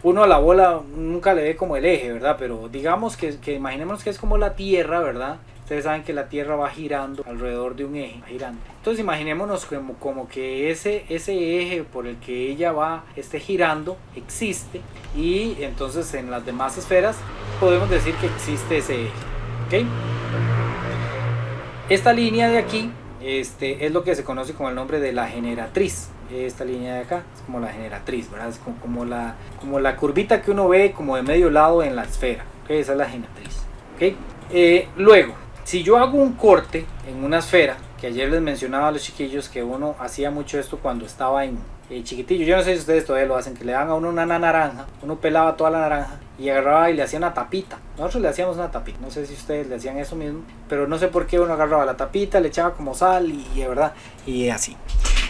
Uno a la bola nunca le ve como el eje, ¿verdad? Pero digamos que imaginemos que es como la Tierra, ¿verdad? Ustedes saben que la Tierra va girando alrededor de un eje, va girando. Entonces imaginémonos como que ese eje por el que ella esté girando existe, y entonces en las demás esferas podemos decir que existe ese eje, ¿ok? Esta línea de aquí es lo que se conoce como el nombre de la generatriz. Esta línea de acá es como la generatriz, ¿verdad? Es como la curvita que uno ve como de medio lado en la esfera, ¿okay? Esa es la generatriz, ¿okay? Luego, si yo hago un corte en una esfera, que ayer les mencionaba a los chiquillos que uno hacía mucho esto cuando estaba en chiquitillo, yo no sé si ustedes todavía lo hacen, que le dan a uno una naranja, uno pelaba toda la naranja y agarraba y le hacía una tapita. Nosotros le hacíamos una tapita, no sé si ustedes le hacían eso mismo, pero no sé por qué uno agarraba la tapita, le echaba como sal y verdad, y así.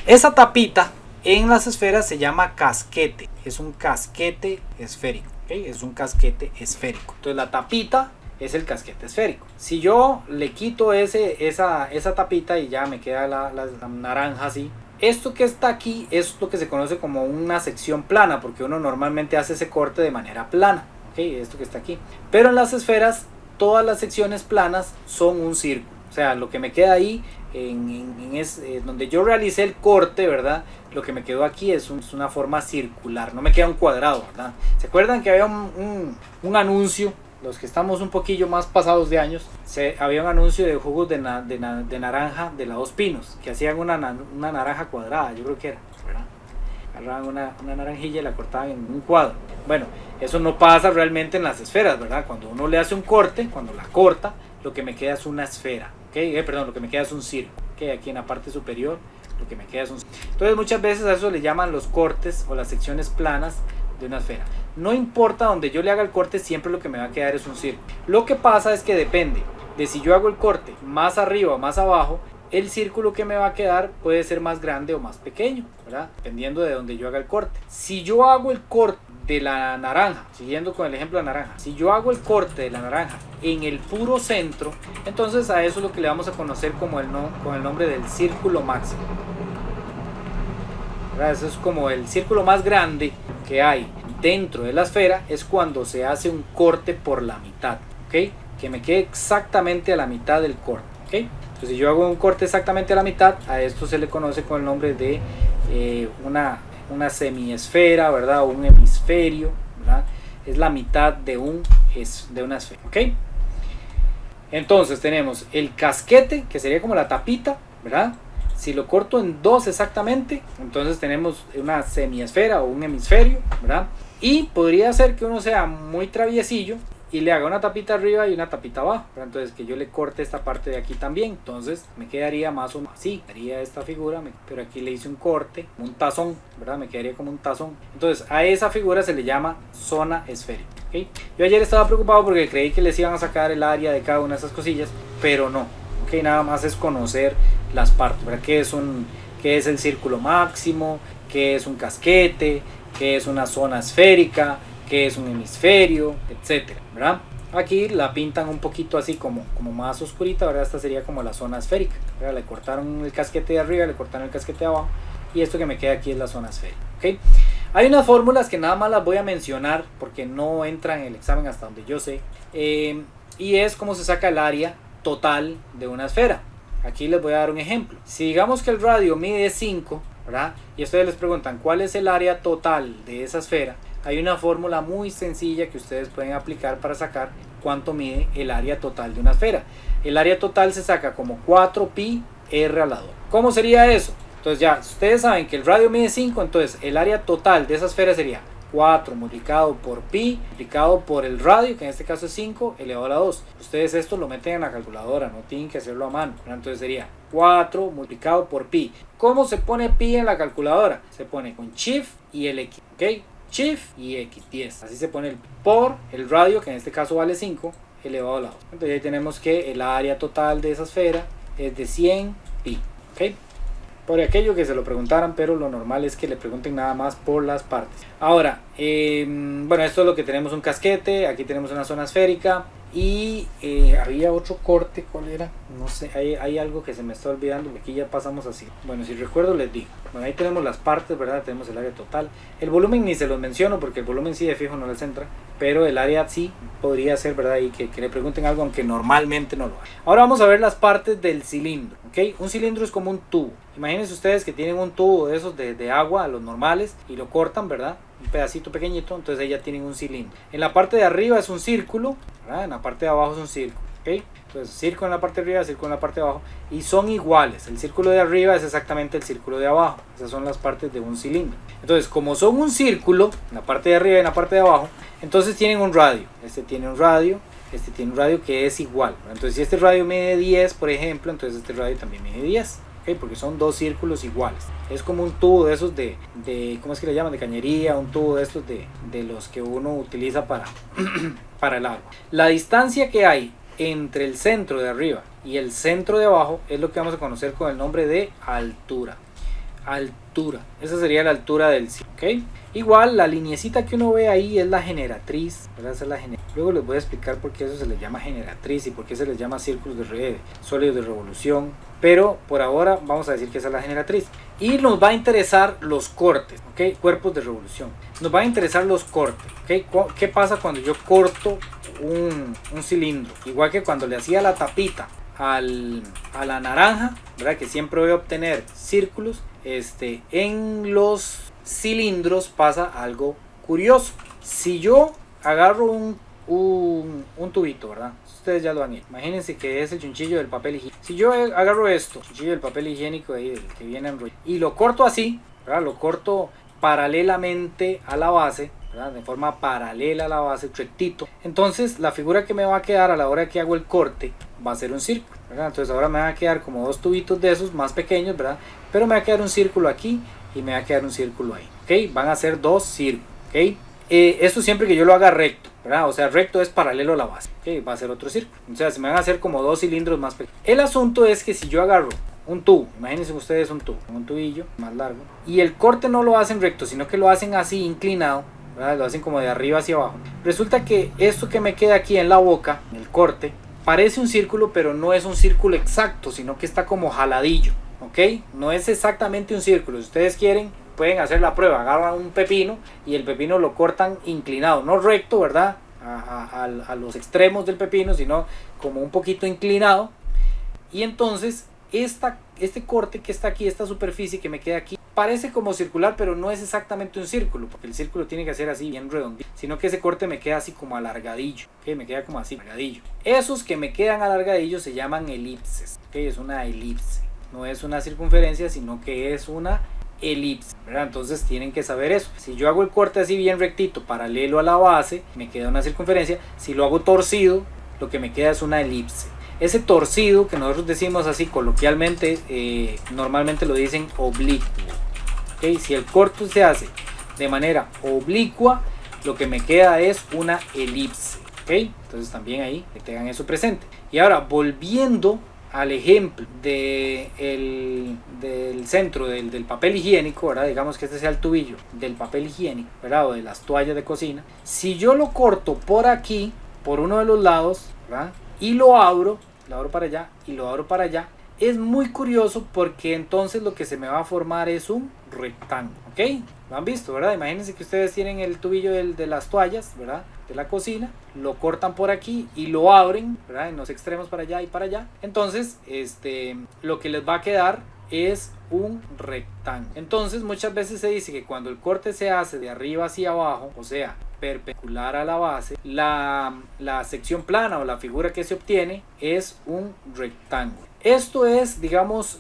Esa tapita en las esferas se llama casquete, es un casquete esférico, ¿okay? Es un casquete esférico. Entonces la tapita es el casquete esférico. Si yo le quito esa tapita y ya me queda la naranja así, esto que está aquí es lo que se conoce como una sección plana, porque uno normalmente hace ese corte de manera plana, ¿okay? Esto que está aquí. Pero en las esferas todas las secciones planas son un círculo, o sea, lo que me queda ahí donde yo realicé el corte, ¿verdad? Lo que me quedó aquí es una forma circular, no me queda un cuadrado, ¿verdad? ¿Se acuerdan que había un anuncio? Los que estamos un poquillo más pasados de años, había un anuncio de jugos de naranja de la Dos Pinos, que hacían una naranja cuadrada, yo creo que era, ¿verdad? Agarraban una naranjilla y la cortaban en un cuadro. Bueno, eso no pasa realmente en las esferas, ¿verdad? Cuando uno le hace un corte, cuando la corta, lo que me queda es una esfera, ¿okay? Lo que me queda es un círculo, ¿okay? Aquí en la parte superior lo que me queda es un círculo. Entonces muchas veces a eso le llaman los cortes o las secciones planas de una esfera. No importa donde yo le haga el corte, siempre lo que me va a quedar es un círculo. Lo que pasa es que depende de si yo hago el corte más arriba o más abajo, el círculo que me va a quedar puede ser más grande o más pequeño, ¿verdad? Dependiendo de donde yo haga el corte. Si yo hago el corte de la naranja, siguiendo con el ejemplo de la naranja, si yo hago el corte de la naranja en el puro centro, entonces a eso es lo que le vamos a conocer como con el nombre del círculo máximo, ¿verdad? Eso es como el círculo más grande que hay dentro de la esfera, es cuando se hace un corte por la mitad, ¿ok? Que me quede exactamente a la mitad del corte, ¿ok? Entonces, si yo hago un corte exactamente a la mitad, a esto se le conoce con el nombre de una semiesfera, ¿verdad? O un hemisferio, ¿verdad? Es la mitad de una esfera, ¿ok? Entonces tenemos el casquete, que sería como la tapita, ¿verdad? Si lo corto en dos exactamente, entonces tenemos una semiesfera o un hemisferio, ¿verdad? Y podría ser que uno sea muy traviesillo y le haga una tapita arriba y una tapita abajo, ¿verdad? Entonces que yo le corte esta parte de aquí también, entonces me quedaría más o menos así, haría esta figura, pero aquí le hice un corte, un tazón, ¿verdad? Me quedaría como un tazón. Entonces a esa figura se le llama zona esférica, ¿ok? Yo ayer estaba preocupado porque creí que les iban a sacar el área de cada una de esas cosillas, pero no, ¿ok? Nada más es conocer las partes, ¿verdad? ¿Qué es el círculo máximo? ¿Qué es un casquete? ¿Qué es una zona esférica? ¿Qué es un hemisferio? Etcétera, ¿verdad? Aquí la pintan un poquito así como más oscurita, ¿verdad? Esta sería como la zona esférica, ¿verdad? Le cortaron el casquete de arriba, le cortaron el casquete de abajo, y esto que me queda aquí es la zona esférica, ¿ok? Hay unas fórmulas que nada más las voy a mencionar porque no entran en el examen hasta donde yo sé, y es cómo se saca el área total de una esfera. Aquí les voy a dar un ejemplo. Si digamos que el radio mide 5, ¿verdad? Y ustedes les preguntan cuál es el área total de esa esfera, hay una fórmula muy sencilla que ustedes pueden aplicar para sacar cuánto mide el área total de una esfera. El área total se saca como 4pi r a la 2. ¿Cómo sería eso? Entonces ya ustedes saben que el radio mide 5, entonces el área total de esa esfera sería 4 multiplicado por pi multiplicado por el radio, que en este caso es 5 elevado a la 2. Ustedes esto lo meten en la calculadora, no tienen que hacerlo a mano, ¿verdad? Entonces sería 4 multiplicado por pi. ¿Cómo se pone pi en la calculadora? Se pone con shift y el x, ¿ok? Shift y x10, así se pone el pi por el radio, que en este caso vale 5 elevado a la 2. Entonces ahí tenemos que el área total de esa esfera es de 100 pi, ¿ok? Por aquello que se lo preguntaran, pero lo normal es que le pregunten nada más por las partes. Ahora, bueno, esto es lo que tenemos, un casquete, aquí tenemos una zona esférica y había otro corte, ¿cuál era? No sé, hay algo que se me está olvidando, aquí ya pasamos así. Bueno, si recuerdo les digo. Bueno, ahí tenemos las partes, ¿verdad? Tenemos el área total. El volumen ni se los menciono porque el volumen sí de fijo no les entra, pero el área sí podría ser, ¿verdad? Y que le pregunten algo, aunque normalmente no lo hay. Ahora vamos a ver las partes del cilindro, ¿ok? Un cilindro es como un tubo. Imagínense ustedes que tienen un tubo de esos de agua, los normales, y lo cortan, ¿verdad? Un pedacito pequeñito, entonces ahí ya tienen un cilindro. En la parte de arriba es un círculo, ¿verdad? En la parte de abajo es un círculo, ¿ok? Entonces círculo en la parte de arriba, círculo en la parte de abajo, y son iguales. El círculo de arriba es exactamente el círculo de abajo. Esas son las partes de un cilindro. Entonces, como son un círculo, en la parte de arriba y en la parte de abajo, entonces tienen un radio. Este tiene un radio, este tiene un radio que es igual. Entonces, si este radio mide 10, por ejemplo, entonces este radio también mide 10. ¿Okay? Porque son dos círculos iguales. Es como un tubo de esos de ¿cómo es que le llaman? De cañería, un tubo de estos de los que uno utiliza para el agua. La distancia que hay entre el centro de arriba y el centro de abajo es lo que vamos a conocer con el nombre de altura. Altura, esa sería la altura del círculo, ¿ok? Igual la lineecita que uno ve ahí es la generatriz, ¿verdad? Esa es la luego les voy a explicar por qué eso se les llama generatriz y por qué se les llama círculos sólidos de revolución, pero por ahora vamos a decir que esa es la generatriz. Y nos va a interesar los cortes, ¿ok? Cuerpos de revolución. Nos va a interesar los cortes, ¿ok? ¿Qué pasa cuando yo corto un cilindro? Igual que cuando le hacía la tapita a la naranja, ¿verdad? Que siempre voy a obtener círculos. En los cilindros pasa algo curioso. Si yo agarro un tubito, ¿verdad? Ustedes ya lo han hecho. Imagínense que es el chunchillo del papel higiénico. Si yo agarro esto, chunchillo del papel higiénico ahí, que viene enrollado, y lo corto así, ¿verdad? Lo corto paralelamente a la base, ¿verdad? De forma paralela a la base, rectito. Entonces la figura que me va a quedar a la hora que hago el corte va a ser un círculo, ¿verdad? Entonces ahora me van a quedar como dos tubitos de esos más pequeños, ¿verdad? Pero me va a quedar un círculo aquí y me va a quedar un círculo ahí, ¿ok? Van a ser dos círculos, ¿ok? Esto siempre que yo lo haga recto, ¿verdad? O sea, recto es paralelo a la base, ¿ok? Va a ser otro círculo. O sea, se me van a hacer como 2 cilindros más pequeños. El asunto es que si yo agarro un tubo, imagínense ustedes un tubillo más largo, y el corte no lo hacen recto, sino que lo hacen así inclinado, ¿verdad? Lo hacen como de arriba hacia abajo. Resulta que esto que me queda aquí en la boca, en el corte, parece un círculo, pero no es un círculo exacto, sino que está como jaladillo, ¿ok? No es exactamente un círculo. Si ustedes quieren, pueden hacer la prueba, agarran un pepino y el pepino lo cortan inclinado, no recto, ¿verdad? A los extremos del pepino, sino como un poquito inclinado. Y entonces este corte que está aquí, esta superficie que me queda aquí, parece como circular, pero no es exactamente un círculo, porque el círculo tiene que ser así bien redondito, sino que ese corte me queda así como alargadillo, ¿okay? Me queda como así, alargadillo. Esos que me quedan alargadillos se llaman elipses, ¿okay? Es una elipse, no es una circunferencia, sino que es una elipse, ¿verdad? Entonces tienen que saber eso. Si yo hago el corte así bien rectito, paralelo a la base, me queda una circunferencia. Si lo hago torcido, lo que me queda es una elipse. Ese torcido, que nosotros decimos así coloquialmente, normalmente lo dicen oblicuo, ¿okay? Si el corte se hace de manera oblicua, lo que me queda es una elipse, ¿okay? Entonces también ahí que tengan eso presente. Y ahora, volviendo al ejemplo del centro del papel higiénico, ¿verdad? Digamos que este sea el tubillo del papel higiénico, ¿verdad? O de las toallas de cocina. Si yo lo corto por aquí, por uno de los lados, ¿verdad? Y lo abro para allá y lo abro para allá, es muy curioso porque entonces lo que se me va a formar es un rectángulo, ¿ok? Lo han visto, ¿verdad? Imagínense que ustedes tienen el tubillo de las toallas, ¿verdad? De la cocina, lo cortan por aquí y lo abren, ¿verdad? En los extremos para allá y para allá. Entonces, lo que les va a quedar es un rectángulo. Entonces, muchas veces se dice que cuando el corte se hace de arriba hacia abajo, o sea, perpendicular a la base, la sección plana o la figura que se obtiene es un rectángulo. Esto es, digamos,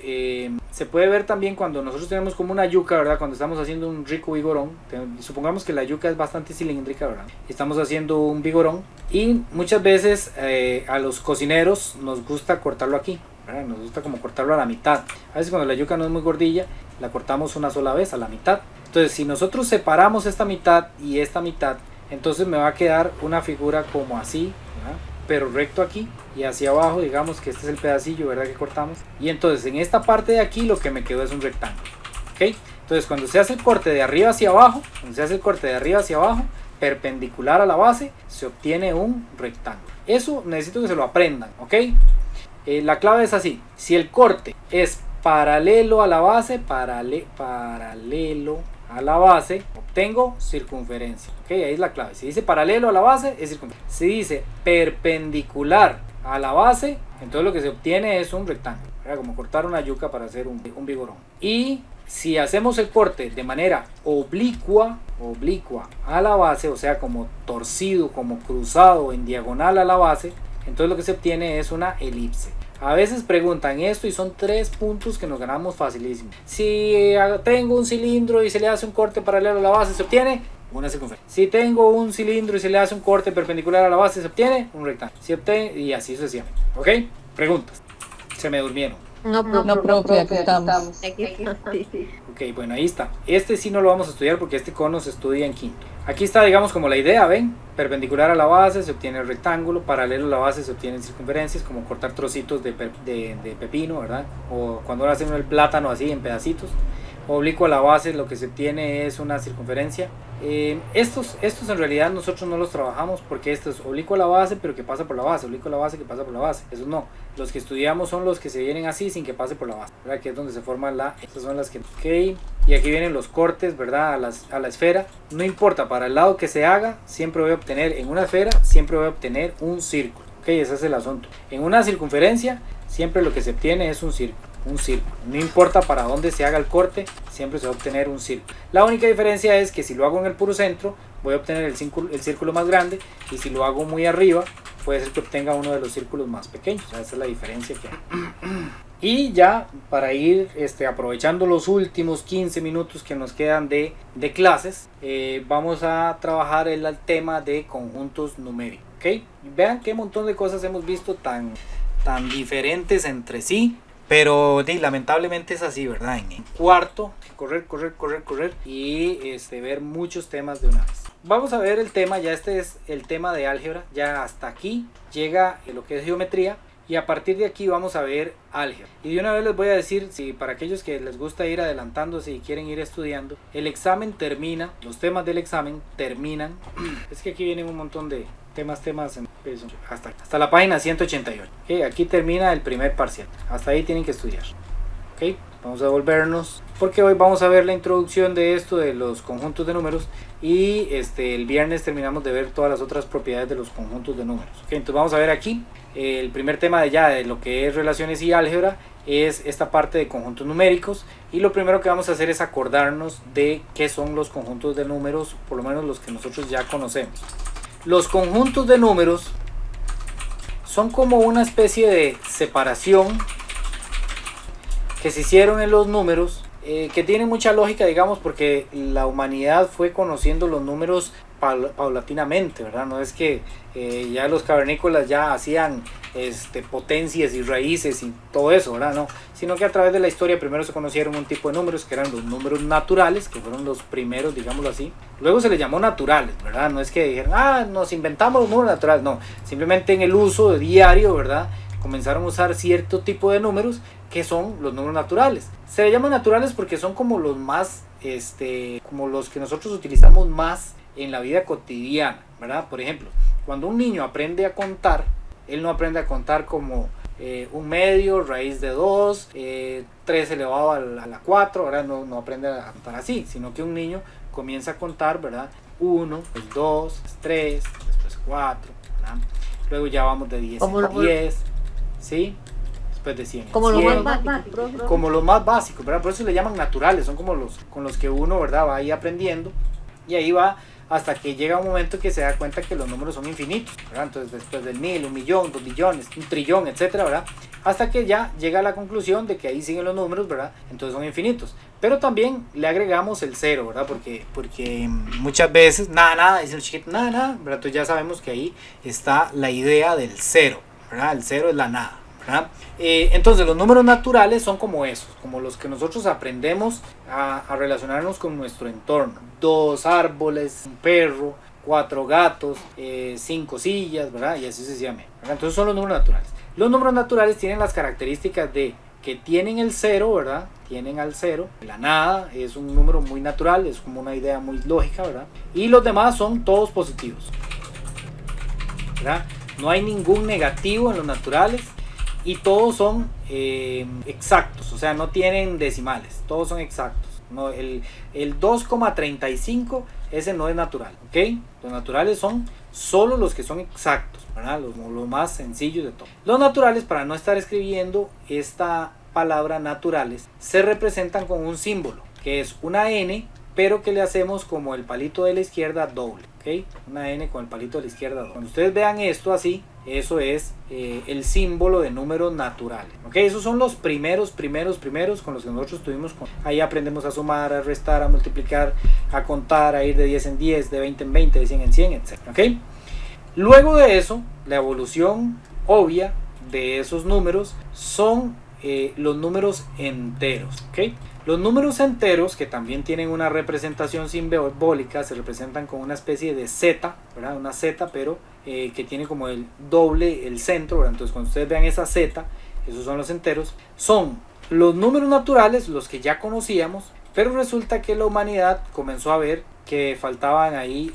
se puede ver también cuando nosotros tenemos como una yuca, ¿verdad? Cuando estamos haciendo un rico vigorón, supongamos que la yuca es bastante cilíndrica, ¿verdad? Estamos haciendo un vigorón y muchas veces a los cocineros nos gusta cortarlo aquí, ¿verdad? Nos gusta como cortarlo a la mitad. A veces cuando la yuca no es muy gordilla, la cortamos una sola vez a la mitad. Entonces, si nosotros separamos esta mitad y esta mitad, entonces me va a quedar una figura como así, ¿verdad? Pero recto aquí y hacia abajo, digamos que este es el pedacillo, ¿verdad? Que cortamos. Y entonces en esta parte de aquí lo que me quedó es un rectángulo, ¿ok? Entonces cuando se hace el corte de arriba hacia abajo, perpendicular a la base, se obtiene un rectángulo. Eso necesito que se lo aprendan, ¿ok? La clave es así: si el corte es paralelo a la base, paralelo a la base, obtengo circunferencia, ¿ok? Ahí es la clave. Si dice paralelo a la base, es circunferencia. Si dice perpendicular a la base, entonces lo que se obtiene es un rectángulo, ¿verdad? Como cortar una yuca para hacer un vigorón. Y si hacemos el corte de manera oblicua a la base, o sea, como torcido, como cruzado en diagonal a la base, entonces lo que se obtiene es una elipse. A veces preguntan esto y son 3 puntos que nos ganamos facilísimo. Si tengo un cilindro y se le hace un corte paralelo a la base, se obtiene una circunferencia. Si tengo un cilindro y se le hace un corte perpendicular a la base, se obtiene un rectángulo. Y así sucesivamente. ¿Ok? Preguntas. Se me durmieron. No, profe, aquí estamos. Ok, bueno, ahí está. Este sí no lo vamos a estudiar porque este cono se estudia en quinto. Aquí está, digamos, como la idea, ¿ven? Perpendicular a la base se obtiene el rectángulo, paralelo a la base se obtienen circunferencias, como cortar trocitos de pepino, ¿verdad? O cuando hacen el plátano así en pedacitos. Oblicuo a la base lo que se obtiene es una circunferencia. Estos en realidad nosotros no los trabajamos porque esto es oblicuo a la base pero que pasa por la base, oblicuo a la base que pasa por la base. Esos no, los que estudiamos son los que se vienen así sin que pase por la base, ¿verdad? Que es donde se forma estas son las que... Ok, y aquí vienen los cortes, ¿verdad? A la esfera. No importa para el lado que se haga, siempre voy a obtener en una esfera, siempre voy a obtener un círculo. Ok, ese es el asunto. En una circunferencia siempre lo que se obtiene es un círculo. No importa para dónde se haga el corte, siempre se va a obtener un círculo. La única diferencia es que si lo hago en el puro centro, voy a obtener el círculo más grande, y si lo hago muy arriba, puede ser que obtenga uno de los círculos más pequeños. Esa es la diferencia que hay. Y ya para ir aprovechando los últimos 15 minutos que nos quedan de clases, vamos a trabajar el tema de conjuntos numéricos. ¿Okay? Vean qué montón de cosas hemos visto tan diferentes entre sí. Pero lamentablemente es así, ¿verdad? En cuarto, correr y ver muchos temas de una vez. vamos a ver el tema, ya este es el tema de álgebra, ya hasta aquí llega lo que es geometría. Y a partir de aquí vamos a ver álgebra. Y de una vez les voy a decir, si para aquellos que les gusta ir adelantándose y quieren ir estudiando, el examen termina, los temas del examen terminan. Es que aquí vienen un montón de temas hasta la página 188. ¿Okay? Aquí termina el primer parcial. Hasta ahí tienen que estudiar. ¿Okay? Vamos a volvernos, porque hoy vamos a ver la introducción de esto de los conjuntos de números. Y el viernes terminamos de ver todas las otras propiedades de los conjuntos de números. ¿Okay? Entonces vamos a ver aquí. El primer tema de lo que es relaciones y álgebra es esta parte de conjuntos numéricos, y lo primero que vamos a hacer es acordarnos de qué son los conjuntos de números, por lo menos los que nosotros ya conocemos. Los conjuntos de números son como una especie de separación que se hicieron en los números, que tiene mucha lógica, digamos, porque la humanidad fue conociendo los números paulatinamente, ¿verdad? No es que ya los cavernícolas ya hacían potencias y raíces y todo eso, ¿verdad? No, sino que a través de la historia primero se conocieron un tipo de números que eran los números naturales, que fueron los primeros, digámoslo así. Luego se les llamó naturales, ¿verdad? No es que dijeron, nos inventamos los números naturales, no, simplemente en el uso diario, ¿verdad? Comenzaron a usar cierto tipo de números que son los números naturales. Se les llaman naturales porque son como los más, como los que nosotros utilizamos más en la vida cotidiana, ¿verdad? Por ejemplo, cuando un niño aprende a contar, él no aprende a contar como un medio, raíz de 2, 3 elevado a la 4, ¿verdad? No aprende a contar así, sino que un niño comienza a contar, ¿verdad? 1, 2, 3, después 4, ¿verdad? Luego ya vamos de 10 en 10, ¿sí? Después de 100 en Como 100, lo más básico. como los más básicos, ¿verdad? Por eso le llaman naturales, son como los con los que uno, ¿verdad? Va ahí aprendiendo, y ahí va hasta que llega un momento que se da cuenta que los números son infinitos, ¿verdad? Entonces después del 1000, 1.000.000, 2 billones, 1 trillón, etcétera, ¿verdad? Hasta que ya llega a la conclusión de que ahí siguen los números, ¿verdad? Entonces son infinitos. Pero también le agregamos el cero, ¿verdad? Porque muchas veces, nada, dicen los chiquitos, nada, ¿verdad? Entonces ya sabemos que ahí está la idea del cero, ¿verdad? El cero es la nada, ¿verdad? Entonces los números naturales son como esos, como los que nosotros aprendemos a relacionarnos con nuestro entorno. 2 árboles, un perro, 4 gatos, 5 sillas, ¿verdad? Y así sucesivamente, ¿verdad? Entonces son los números naturales. Los números naturales tienen las características de que tienen el cero, ¿verdad? Tienen al cero. La nada es un número muy natural, es como una idea muy lógica, ¿verdad? Y los demás son todos positivos, ¿verdad? No hay ningún negativo en los naturales. Y todos son exactos, o sea, no tienen decimales, todos son exactos. No, el 2,35 ese no es natural, ¿ok? Los naturales son solo los que son exactos, ¿verdad? Los más sencillos de todos. Los naturales, para no estar escribiendo esta palabra naturales, se representan con un símbolo, que es una N, pero que le hacemos como el palito de la izquierda doble, ¿ok? Una N con el palito de la izquierda doble. Cuando ustedes vean esto así, eso es el símbolo de números naturales, ¿ok? Esos son los primeros con los que nosotros tuvimos. Ahí aprendemos a sumar, a restar, a multiplicar, a contar, a ir de 10 en 10, de 20 en 20, de 100 en 100, etc. ¿Ok? Luego de eso, la evolución obvia de esos números son los números enteros, ¿ok? Los números enteros, que también tienen una representación simbólica, se representan con una especie de Z, ¿verdad? Una Z, pero que tiene como el doble, el centro, ¿verdad? Entonces cuando ustedes vean esa Z, esos son los enteros, son los números naturales, los que ya conocíamos, pero resulta que la humanidad comenzó a ver que faltaban ahí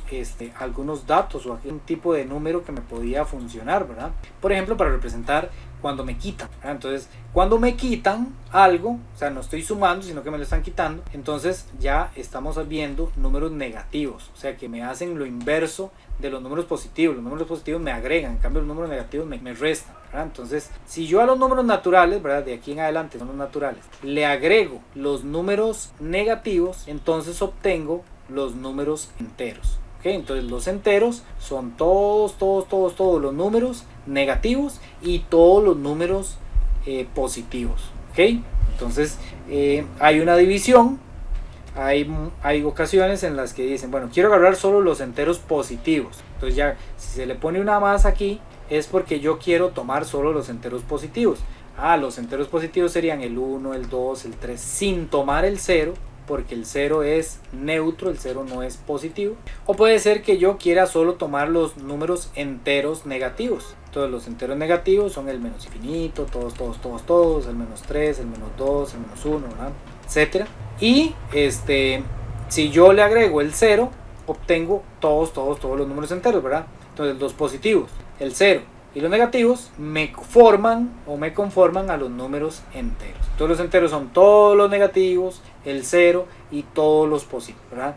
algunos datos o algún tipo de número que me podía funcionar, ¿verdad? Por ejemplo, para representar cuando me quitan, ¿verdad? Entonces, cuando me quitan algo, o sea, no estoy sumando, sino que me lo están quitando, entonces ya estamos viendo números negativos, o sea, que me hacen lo inverso de los números positivos. Los números positivos me agregan, en cambio los números negativos me restan, ¿verdad? Entonces, si yo a los números naturales, ¿verdad? De aquí en adelante son los naturales, le agrego los números negativos, entonces obtengo los números enteros. ¿Okay? Entonces los enteros son todos los números negativos y todos los números positivos. ¿Okay? Entonces hay una división. Hay ocasiones en las que dicen, bueno, quiero agarrar solo los enteros positivos. Entonces ya, si se le pone una más aquí, es porque yo quiero tomar solo los enteros positivos. Los enteros positivos serían el 1, el 2, el 3, sin tomar el 0. porque el 0 es neutro, el 0 no es positivo. O puede ser que yo quiera solo tomar los números enteros negativos. Entonces los enteros negativos son el menos infinito, todos, el menos 3, el menos 2, el menos 1, ¿verdad? Etcétera. Y si yo le agrego el 0, obtengo todos los números enteros, ¿verdad? Entonces los positivos, el 0 y los negativos me forman o me conforman a los números enteros. Todos los enteros son todos los negativos, el 0 y todos los positivos, ¿verdad?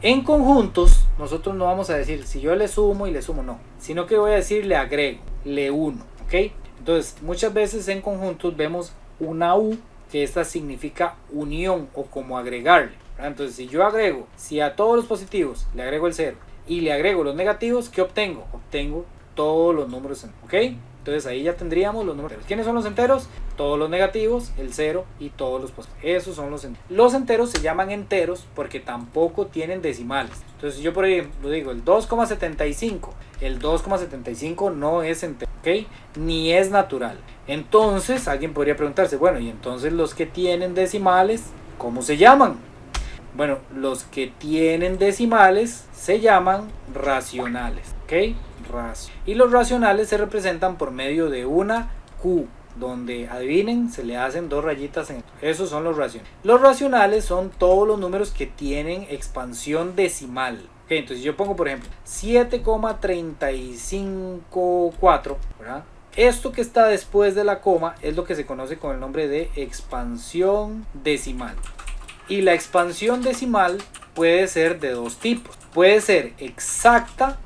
En conjuntos nosotros no vamos a decir si yo le sumo y le sumo, no, sino que voy a decir le agrego, le uno, ¿ok? Entonces muchas veces en conjuntos vemos una U, que esta significa unión o como agregarle, ¿verdad? Entonces si a todos los positivos le agrego el 0 y le agrego los negativos, ¿qué obtengo? Obtengo todos los números enteros, ¿ok? Entonces ahí ya tendríamos los números enteros. ¿Quiénes son los enteros? Todos los negativos, el 0 y todos los positivos. Esos son los enteros. Los enteros se llaman enteros porque tampoco tienen decimales. Entonces yo por ejemplo digo el 2,75. El 2,75 no es entero, ¿ok? Ni es natural. Entonces alguien podría preguntarse, bueno, y entonces los que tienen decimales, ¿cómo se llaman? Bueno, los que tienen decimales se llaman racionales, ¿ok? Y los racionales se representan por medio de una Q, donde adivinen, se le hacen dos rayitas en esos son los racionales. Los racionales son todos los números que tienen expansión decimal. Okay, entonces yo pongo por ejemplo 7,354, ¿verdad? Esto que está después de la coma es lo que se conoce con el nombre de expansión decimal. Y la expansión decimal puede ser de dos tipos. Puede ser exacta,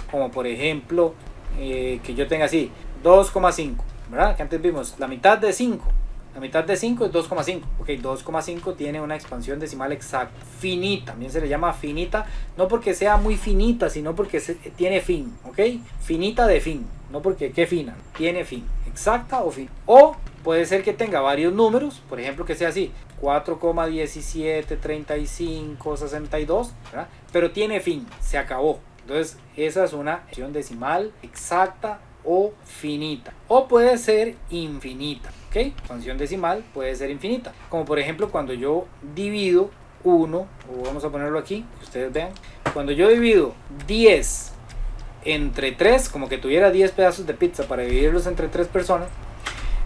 como por ejemplo que yo tenga así 2,5, ¿verdad? Que antes vimos la mitad de 5. La mitad de 5 es 2,5. Ok, 2,5 tiene una expansión decimal exacta. Finita, también se le llama finita, no porque sea muy finita, sino porque tiene fin. Ok, finita de fin, no porque qué fina, tiene fin. Exacta o fin. O puede ser que tenga varios números, por ejemplo que sea así 4,173562, ¿verdad? Pero tiene fin, se acabó. Entonces esa es una expansión decimal exacta o finita. O puede ser infinita. ¿Ok? Expansión decimal puede ser infinita. Como por ejemplo cuando yo divido 1, o vamos a ponerlo aquí, que ustedes vean. Cuando yo divido 10 entre 3, como que tuviera 10 pedazos de pizza para dividirlos entre 3 personas.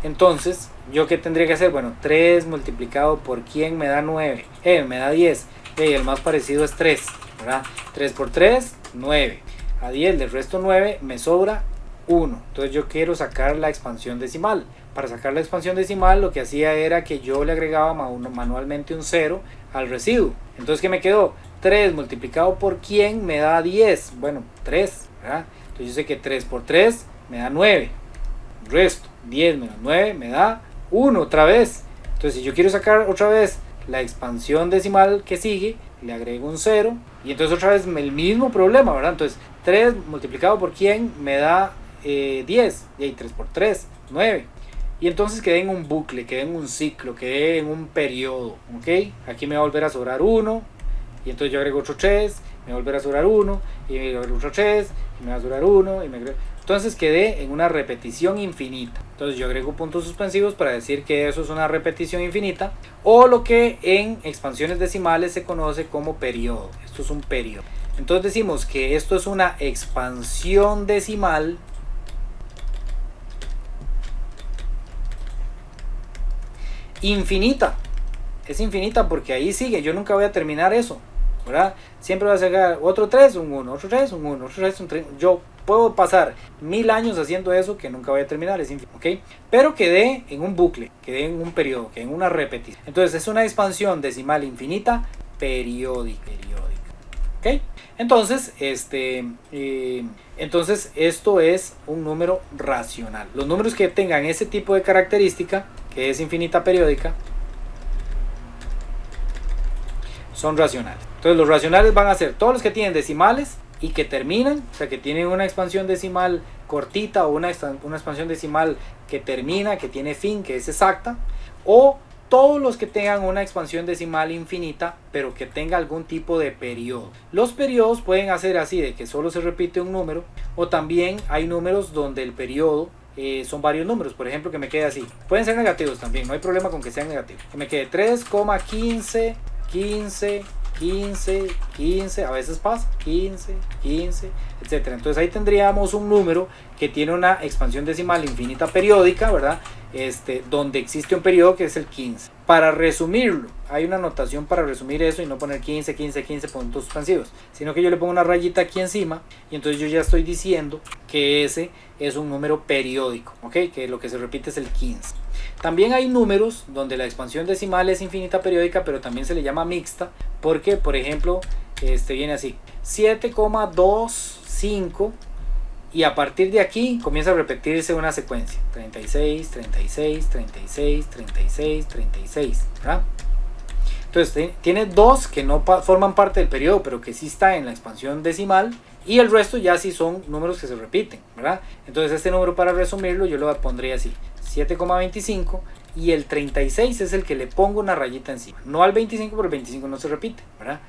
Entonces, ¿yo qué tendría que hacer? Bueno, 3 multiplicado por ¿quién me da 9? Me da 10. El más parecido es 3, ¿verdad? 3 por 3, 9. A 10 le resto 9, me sobra 1. Entonces yo quiero sacar la expansión decimal. Para sacar la expansión decimal lo que hacía era que yo le agregaba manualmente un 0 al residuo. Entonces ¿qué me quedó? 3 multiplicado por ¿quién me da 10? Bueno, 3, ¿verdad? Entonces yo sé que 3 por 3 me da 9. Resto, 10 menos 9 me da 1 otra vez. Entonces si yo quiero sacar otra vez la expansión decimal que sigue, le agrego un 0 y entonces otra vez el mismo problema, ¿verdad? Entonces 3 multiplicado por ¿quién me da 10? Y 3 por 3, 9. Y entonces quedé en un bucle, quedé en un ciclo, quedé en un periodo, ¿ok? Aquí me va a volver a sobrar 1, y entonces yo agrego otro 3, me va a volver a sobrar 1, y me agrego otro 3, y me va a sobrar 1, y me agrego... Entonces quedé en una repetición infinita. Entonces yo agrego puntos suspensivos para decir que eso es una repetición infinita, o lo que en expansiones decimales se conoce como periodo. Esto es un periodo. Entonces decimos que esto es una expansión decimal infinita. Es infinita porque ahí sigue, yo nunca voy a terminar eso, ¿verdad? Siempre va a sacar otro 3, un 1, otro 3, un 1, otro 3, un 3. Yo puedo pasar 1000 años haciendo eso que nunca voy a terminar, es infinito, ¿ok? Pero quedé en un bucle, quedé en un periodo, quedé en una repetición. Entonces es una expansión decimal infinita periódica, ¿ok? Entonces, entonces esto es un número racional. Los números que tengan ese tipo de característica, que es infinita periódica, son racionales. Entonces los racionales van a ser todos los que tienen decimales y que terminan, o sea que tienen una expansión decimal cortita o una expansión decimal que termina, que tiene fin, que es exacta, o todos los que tengan una expansión decimal infinita pero que tenga algún tipo de periodo. Los periodos pueden hacer así, de que solo se repite un número, o también hay números donde el periodo son varios números, por ejemplo que me quede así, pueden ser negativos también, no hay problema con que sean negativos, que me quede 3,15, 15, 15, 15, a veces pasa 15, 15, etcétera. Entonces ahí tendríamos un número que tiene una expansión decimal infinita periódica, ¿verdad? Donde existe un periodo que es el 15. Para resumirlo, hay una notación para resumir eso y no poner 15, 15, 15 puntos suspensivos, sino que yo le pongo una rayita aquí encima y entonces yo ya estoy diciendo que ese es un número periódico, ¿ok? Que lo que se repite es el 15. También hay números donde la expansión decimal es infinita periódica, pero también se le llama mixta, porque por ejemplo viene así 7,25 y a partir de aquí comienza a repetirse una secuencia 36, 36, 36, 36, 36, ¿verdad? Entonces tiene dos que no forman parte del periodo, pero que sí está en la expansión decimal, y el resto ya sí son números que se repiten, ¿verdad? Entonces este número, para resumirlo, yo lo pondría así: 7,25, y el 36 es el que le pongo una rayita encima, no al 25, porque el 25 no se repite, ¿verdad?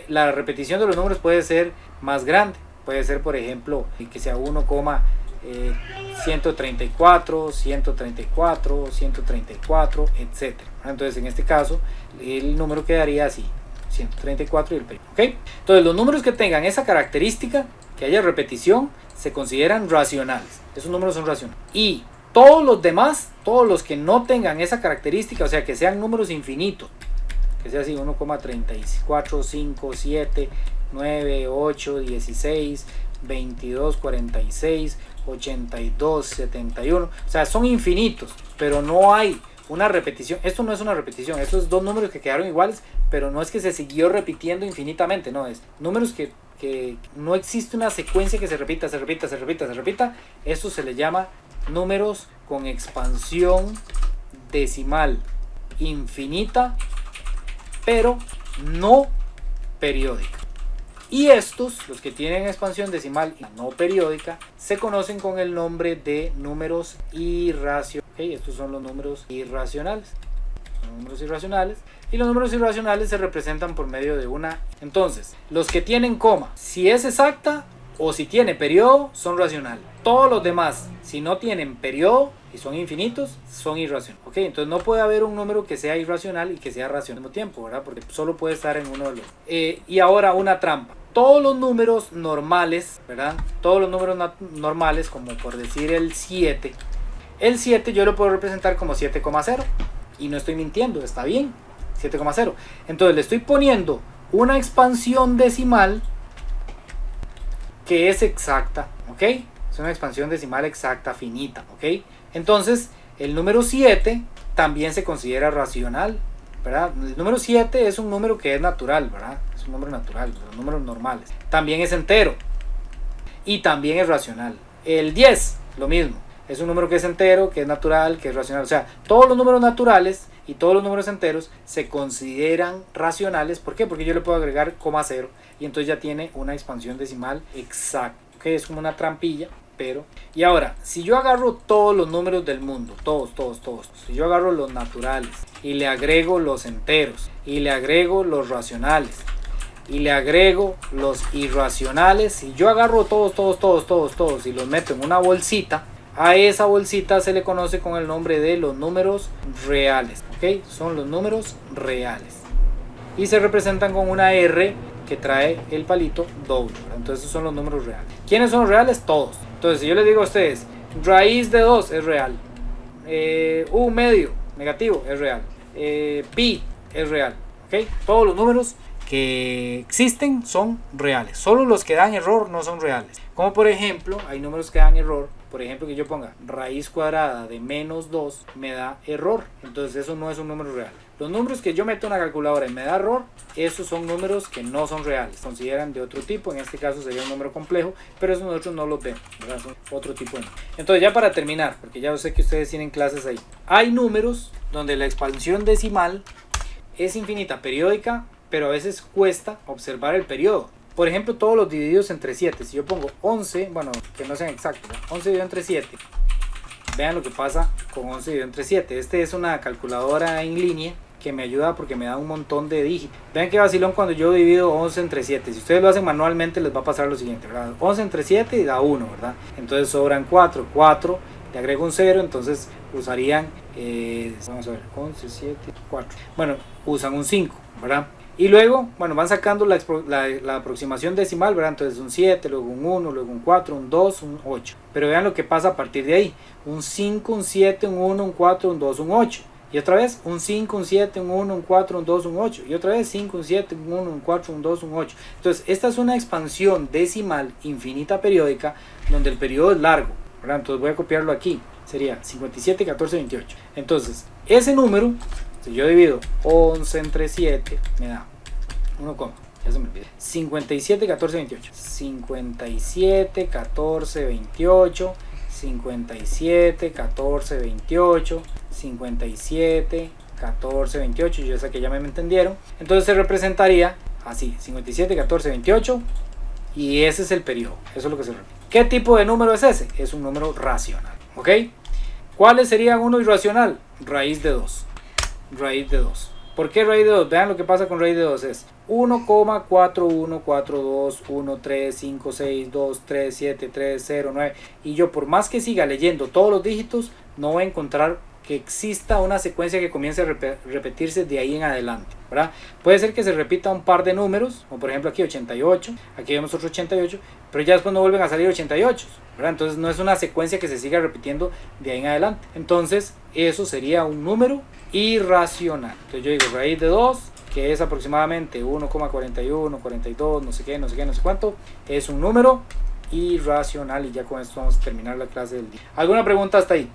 La repetición de los números puede ser más grande, puede ser por ejemplo que sea 1,134, 134, 134, etc. Entonces en este caso el número quedaría así: 134 y el periodo, ¿ok? Entonces los números que tengan esa característica, que haya repetición, se consideran racionales. Esos números son racionales. Y todos los demás, todos los que no tengan esa característica, o sea que sean números infinitos, que sea así: 1,34, 5, 7, 9, 8, 16, 22, 46, 82, 71, o sea, son infinitos, pero no hay una repetición. Esto no es una repetición, estos dos números que quedaron iguales, pero no es que se siguió repitiendo infinitamente, no, es números que no existe una secuencia que se repita, se repita, se repita, se repita. Esto se le llama números con expansión decimal infinita, pero no periódica. Y estos, los que tienen expansión decimal no periódica, se conocen con el nombre de números irracionales. ¿Okay? Estos son los números irracionales. Son números irracionales. Y los números irracionales se representan por medio de una. Entonces, los que tienen coma, si es exacta o si tiene periodo, son racionales. Todos los demás, si no tienen periodo y son infinitos, son irracionales. ¿Okay? Entonces no puede haber un número que sea irracional y que sea racional al mismo tiempo, ¿verdad? Porque solo puede estar en uno de los. Y ahora una trampa. Todos los números normales, ¿verdad? Todos los números normales, como por decir el 7. El 7 yo lo puedo representar como 7,0. Y no estoy mintiendo, está bien. 7,0. Entonces le estoy poniendo una expansión decimal que es exacta, ¿ok? Es una expansión decimal exacta, finita, ¿ok? Entonces el número 7 también se considera racional, ¿verdad? El número 7 es un número que es natural, ¿verdad? Es un número natural, los números normales. También es entero y también es racional. El 10, lo mismo. Es un número que es entero, que es natural, que es racional. O sea, todos los números naturales y todos los números enteros se consideran racionales. ¿Por qué? Porque yo le puedo agregar coma 0 y entonces ya tiene una expansión decimal exacta. Que es como una trampilla, pero. Y ahora, si yo agarro todos los números del mundo, todos. Si yo agarro los naturales y le agrego los enteros y le agrego los racionales y le agrego los irracionales, si yo agarro todos y los meto en una bolsita, a esa bolsita se le conoce con el nombre de los números reales, ¿ok? Son los números reales y se representan con una R que trae el palito doble, ¿verdad? Entonces esos son los números reales. ¿Quiénes son reales? Todos. Entonces si yo les digo a ustedes, raíz de 2 es real, u medio negativo es real, pi es real, ¿ok? Todos los números que existen son reales, solo los que dan error no son reales. Como por ejemplo, hay números que dan error. Por ejemplo, que yo ponga raíz cuadrada de menos 2 me da error, entonces eso no es un número real. Los números que yo meto en la calculadora y me da error, esos son números que no son reales, consideran de otro tipo. En este caso sería un número complejo, pero eso nosotros no lo vemos, ¿verdad? Son otro tipo de números. Entonces ya para terminar, porque ya sé que ustedes tienen clases ahí, hay números donde la expansión decimal es infinita, periódica, pero a veces cuesta observar el periodo. Por ejemplo, todos los divididos entre 7. Si yo pongo 11, bueno, que no sean exactos, ¿no? 11 dividido entre 7. Vean lo que pasa con 11 dividido entre 7. Este es una calculadora en línea que me ayuda porque me da un montón de dígitos. Vean qué vacilón cuando yo divido 11 entre 7. Si ustedes lo hacen manualmente les va a pasar lo siguiente, ¿verdad? 11 entre 7 da 1, ¿verdad? Entonces sobran 4. 4 le agrego un 0, entonces usarían, vamos a ver, 11, 7, 4. Bueno, usan un 5, ¿verdad? Y luego, bueno, van sacando la aproximación decimal, ¿verdad? Entonces un 7, luego un 1, luego un 4, un 2, un 8. Pero vean lo que pasa a partir de ahí. Un 5, un 7, un 1, un 4, un 2, un 8. Y otra vez, un 5, un 7, un 1, un 4, un 2, un 8. Y otra vez, 5, un 7, un 1, un 4, un 2, un 8. Entonces, esta es una expansión decimal infinita periódica donde el periodo es largo, ¿verdad? Entonces voy a copiarlo aquí. Sería 57, 14, 28. Entonces, ese número, si yo divido 11 entre 7, me da 1, ya se me olvidó. 57, 14, 28. 57, 14, 28. 57, 14, 28. 57, 14, 28. Yo sé que ya me entendieron. Entonces se representaría así: 57, 14, 28. Y ese es el periodo. Eso es lo que se repite. ¿Qué tipo de número es ese? Es un número racional. ¿Ok? ¿Cuáles serían uno irracional? Raíz de 2. Raíz de 2. ¿Por qué raíz de 2? Vean lo que pasa con raíz de 2. Es 1,4142135623723730 y yo, por más que siga leyendo todos los dígitos, no voy a encontrar que exista una secuencia que comience a repetirse de ahí en adelante, ¿verdad? Puede ser que se repita un par de números, como por ejemplo aquí 88, aquí vemos otro 88, pero ya después no vuelven a salir 88, ¿verdad? Entonces no es una secuencia que se siga repitiendo de ahí en adelante. Entonces eso sería un número irracional. Entonces yo digo raíz de 2, que es aproximadamente 1,41, 42, no sé qué, no sé cuánto, es un número irracional. Y ya con esto vamos a terminar la clase del día. ¿Alguna pregunta hasta ahí?